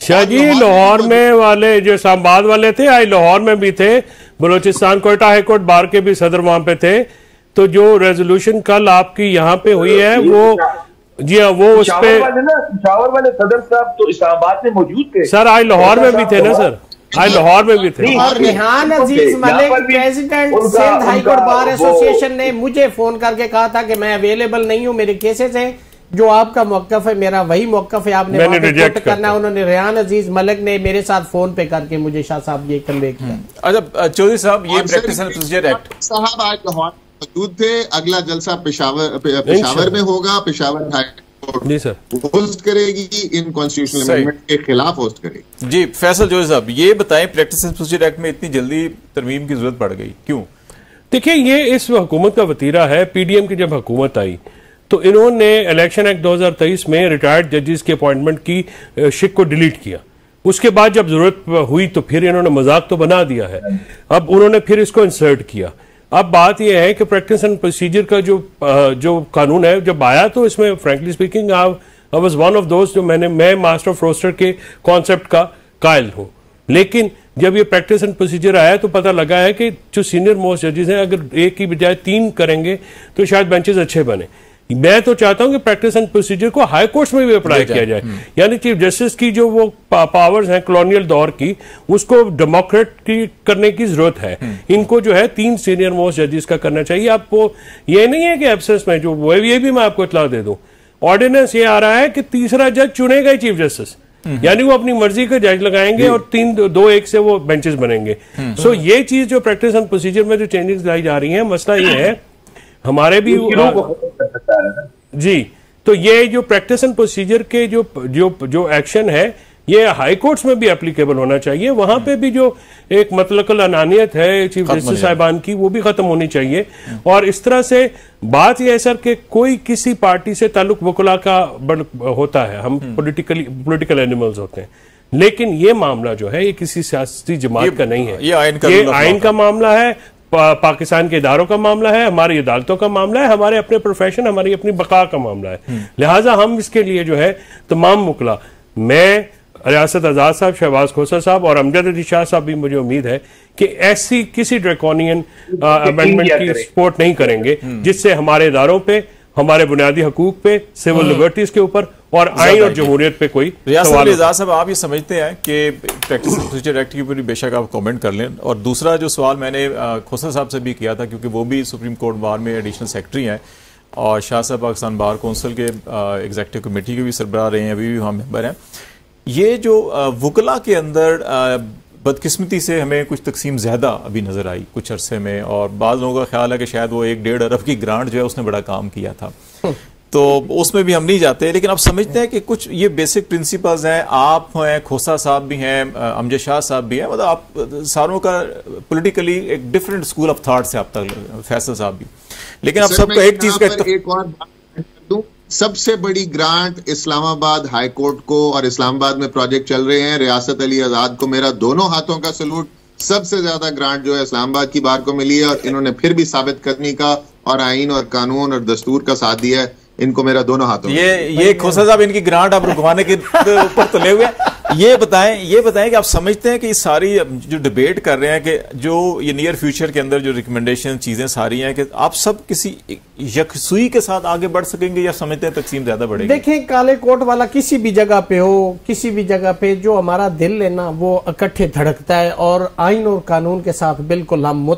Speaker 3: शाहजी लाहौर में वाले जो इस्लामाबाद वाले थे, आज लाहौर में भी थे, बलोचिस्तान कोयटा हाईकोर्ट बार के भी सदर वहां पे थे। तो जो रेजोल्यूशन कल आपकी यहाँ पे हुई है वो, जी हाँ, वो उस पे
Speaker 2: पेशावर वाले सदर साहब तो इस्लामाबाद में मौजूद थे
Speaker 3: सर, आज लाहौर में भी थे ना सर, आज लाहौर में भी थे।
Speaker 4: और Rihan Aziz Malik, president Sindh high court bar association ने मुझे फोन करके कहा था कि मैं अवेलेबल नहीं हूं, मेरे केसेस हैं, जो आपका मौकफ है मेरा वही मौकफ है, आपने रिजेक्ट करना है। उन्होंने रिहान अजीज मलिक ने मेरे साथ फोन पे करके मुझे शाह साहब ये कन्वे किया।
Speaker 1: अच्छा चौधरी साहब, ये प्रैक्टिस एंड प्रोसीजर एक्ट
Speaker 5: साहब आज लाहौर मौजूद थे। अगला जलसा पेशावर में होगा, पेशावर हाईकोर्ट
Speaker 3: जी सर
Speaker 5: होस्ट करेगी, इन कॉन्स्टिट्यूशनल अमेंडमेंट के खिलाफ होस्ट करेगी।
Speaker 1: जी फैसल चौधरी साहब, ये बताएं प्रैक्टिस एंड प्रोसीजर एक्ट में इतनी जल्दी तरमीम की जरूरत पड़ गई क्यों?
Speaker 3: देखिए, ये इस हुकूमत का वतीरा है। पीडीएम की जब हुकूमत आई तो इन्होंने इलेक्शन एक्ट 2023 में रिटायर्ड जजेस की अपॉइंटमेंट की शिक को डिलीट किया। उसके बाद जब जरूरत हुई तो फिर इन्होंने मजाक तो बना दिया है, अब उन्होंने फिर इसको इंसर्ट किया। अब बात यह है कि प्रैक्टिस एंड प्रोसीजर का जो कानून है जब आया तो इसमें frankly speaking I was one of दोस्त जो मैं मास्टर ऑफ रोस्टर के कॉन्सेप्ट का कायल हूं। लेकिन जब ये प्रैक्टिस एंड प्रोसीजर आया तो पता लगा है कि जो सीनियर मोस्ट जजेस हैं, अगर एक की बजाय 3 करेंगे तो शायद बेंचेस अच्छे बने। मैं तो चाहता हूं कि प्रैक्टिस एंड प्रोसीजर को हाई कोर्ट्स में भी अप्लाई किया जाए, यानी चीफ जस्टिस की जो वो पावर्स हैं कॉलोनियल दौर की, उसको डेमोक्रेटिक करने की जरूरत है। इनको जो है 3 सीनियर मोस्ट जजेस का करना चाहिए। आपको ये नहीं है कि एब्सेंस में जो वो ये भी मैं आपको इत्तला दे दूं, ऑर्डिनेंस ये आ रहा है कि तीसरा जज चुनेगा ही चीफ जस्टिस, यानी वो अपनी मर्जी का जज लगाएंगे और 3-2-1 से वो बेंचेस बनेंगे। सो ये चीज जो प्रैक्टिस एंड प्रोसीजर में जो चेंजेस लाई जा रही है, मसला ये है हमारे भी जी, तो ये जो प्रैक्टिस एंड प्रोसीजर के जो एक्शन है ये हाई कोर्ट्स में भी एप्लीकेबल होना चाहिए। वहां पे भी जो एक मतलब अनानियत है चीफ जस्टिस साहिबान की, वो भी खत्म होनी चाहिए। और इस तरह से बात यह है सर कि कोई किसी पार्टी से ताल्लुक वकुला का होता है, हम पॉलिटिकल एनिमल्स होते हैं, लेकिन ये मामला जो है ये किसी सियासी जमात का नहीं है, ये आइन का मामला है, पाकिस्तान के इदारों का मामला है, हमारी अदालतों का मामला है, हमारे अपने प्रोफेशन, हमारी अपनी बका का मामला है। लिहाजा हम इसके लिए जो है तमाम मुकला, मैं, रियासत आजाद साहब, शहबाज खोसा साहब और अमजद अली शाह साहब भी, मुझे उम्मीद है कि ऐसी किसी ड्रैकोनियन अमेंडमेंट की सपोर्ट नहीं करेंगे जिससे हमारे इदारों पे, हमारे बुनियादी हकूक पे, सिविल लिबर्टीज के ऊपर और आइन और जमहूरियत पे कोई
Speaker 1: सवाल। रियासत साहब, आप ये समझते हैं कि प्रैक्टिस एंड प्रोसीजर एक्ट के ऊपर बेशक आप कमेंट कर लें? और दूसरा जो सवाल मैंने खोसा साहब से भी किया था, क्योंकि वो भी सुप्रीम कोर्ट बार में एडिशनल सेक्रेटरी हैं और शाह साहब पाकिस्तान बार कौंसिल के एग्जीक्यूटिव कमेटी के भी सरबराह रहे हैं, अभी भी वहाँ मेंबर हैं। ये जो वकला के अंदर बदकिस्मती से हमें कुछ तकसीम ज़्यादा अभी नज़र आई कुछ अरसे में, और बाद लोगों का ख्याल है कि शायद वो 1-1.5 अरब की ग्रांट जो है उसने बड़ा काम किया था, तो उसमें भी हम नहीं जाते। लेकिन आप समझते हैं कि कुछ ये बेसिक प्रिंसिपल्स हैं, आप हैं, खोसा साहब भी हैं, अमजद शाह साहब भी हैं, मतलब आप सारों का पॉलिटिकली एक डिफरेंट स्कूल ऑफ थॉट से आप तक, फैसल साहब भी, लेकिन आप सबका एक चीज का
Speaker 5: एक और दूं, सबसे बड़ी ग्रांट इस्लामाबाद हाई कोर्ट को, और इस्लामाबाद में प्रोजेक्ट चल रहे हैं, रियासत अली आजाद को मेरा दोनों हाथों का सलूट। सबसे ज्यादा ग्रांट जो है इस्लामाबाद की बार को मिली है, और इन्होंने फिर भी साबित करने का और आइन और कानून और दस्तूर का साथ दिया है, इनको मेरा दोनों हाथों में।
Speaker 1: ये खोसा साहब, इनकी ग्रांट आप रुकवाने के ऊपर तुले हुए हैं। ये बताएं कि आप समझते हैं कि सारी जो डिबेट कर रहे हैं कि जो ये नियर फ्यूचर के अंदर जो रिकमेंडेशन चीजें सारी हैं, कि आप सब किसी यकसुई के साथ आगे बढ़ सकेंगे या समझते हैं तकसीम ज्यादा बढ़ेगी?
Speaker 4: देखें, काले कोट वाला किसी भी जगह पे हो, किसी भी जगह पे जो हमारा दिल है ना वो इकट्ठे धड़कता है, और आइन और कानून के साथ बिल्कुल हम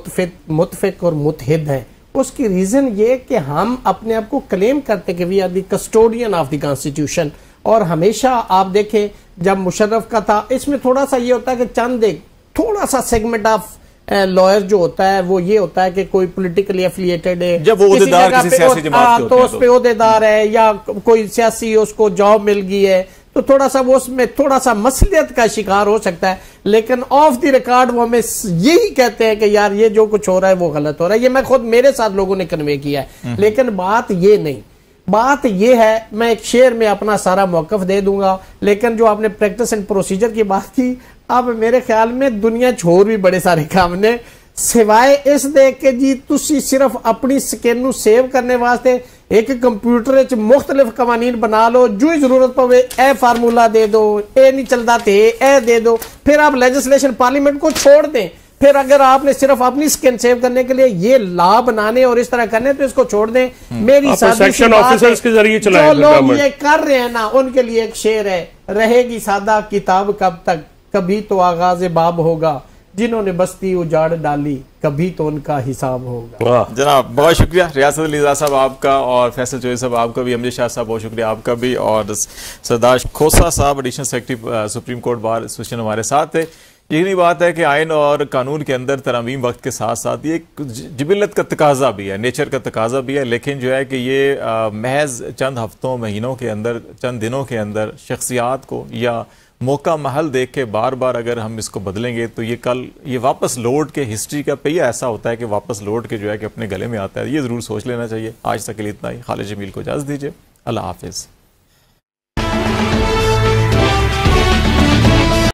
Speaker 4: मुतफिक और मुतहिद हैं। उसकी रीजन ये कि हम अपने आप को क्लेम करते कि we are the custodian of the constitution. और हमेशा आप देखें जब मुशर्रफ का था, इसमें थोड़ा सा ये होता है कि चंद एक थोड़ा सा सेगमेंट ऑफ लॉयर जो होता है वो ये होता है कि कोई पॉलिटिकली एफिलिएटेड है,
Speaker 1: जब वो ओहदेदार किसी सियासी जमात के
Speaker 4: तो उस पे ओहदेदार है या कोई सियासी उसको जॉब मिल गई है, तो थोड़ा सा वो उसमें थोड़ा सा मसलियत का शिकार हो सकता है। लेकिन ऑफ द रिकॉर्ड वो हमें यही कहते हैं कि यार ये जो कुछ हो रहा है वो गलत हो रहा है। ये मैं खुद मेरे साथ लोगों ने कन्वे किया है। लेकिन बात ये नहीं, बात ये है, मैं एक शेर में अपना सारा मौकफ दे दूंगा, लेकिन जो आपने प्रैक्टिस एंड प्रोसीजर की बात की, अब मेरे ख्याल में दुनिया छोड़ भी बड़े सारे काम ने, सिवाय इस दे के जी तुसी सिर्फ अपनी स्किन नू सेव करने वास्ते एक कंप्यूटर च मुख्तलिफ कवानीन बना लो, जो ही जरूरत पवे ए फार्मूला दे दो, ए नहीं चलता थे ए दे दो, फिर आप लेजिस्लेशन पार्लियामेंट को छोड़ दें। फिर अगर आपने सिर्फ अपनी स्किन सेव करने के लिए ये लॉ बनाने और इस तरह करने तो इसको छोड़ दें। मेरी
Speaker 3: सेक्शन ऑफिसर्स के जरिए
Speaker 4: जो लोग ये कर रहे हैं ना, उनके लिए एक शेर है, रहेगी सादा किताब कब तक, कभी तो आगाज बाब होगा, जिन्होंने बस्ती उजाड़ डाली कभी तो उनका हिसाब होगा।
Speaker 1: जनाब बहुत शुक्रिया रियासत अली साहब आपका, और फैसल चौधरी साहब आपका भी, अमजद शाह साहब बहुत शुक्रिया आपका भी, और सरदार खोसा साहब additional secretary supreme court bar association हमारे साथ थे। यही बात है कि आइन और कानून के अंदर तरमीम वक्त के साथ साथ ये जिबिलत का तकाजा भी है, नेचर का तकाजा भी है, लेकिन जो है कि ये महज चंद हफ्तों महीनों के अंदर, चंद दिनों के अंदर शख्सियात को या मौका महल देख के बार बार अगर हम इसको बदलेंगे तो ये कल ये वापस लौट के हिस्ट्री का पहिया ऐसा होता है कि वापस लौट के जो है कि अपने गले में आता है। ये ज़रूर सोच लेना चाहिए। आज तक के लिए इतना ही। खालिद जमील को इजाज़त दीजिए। अल्लाह हाफिज़।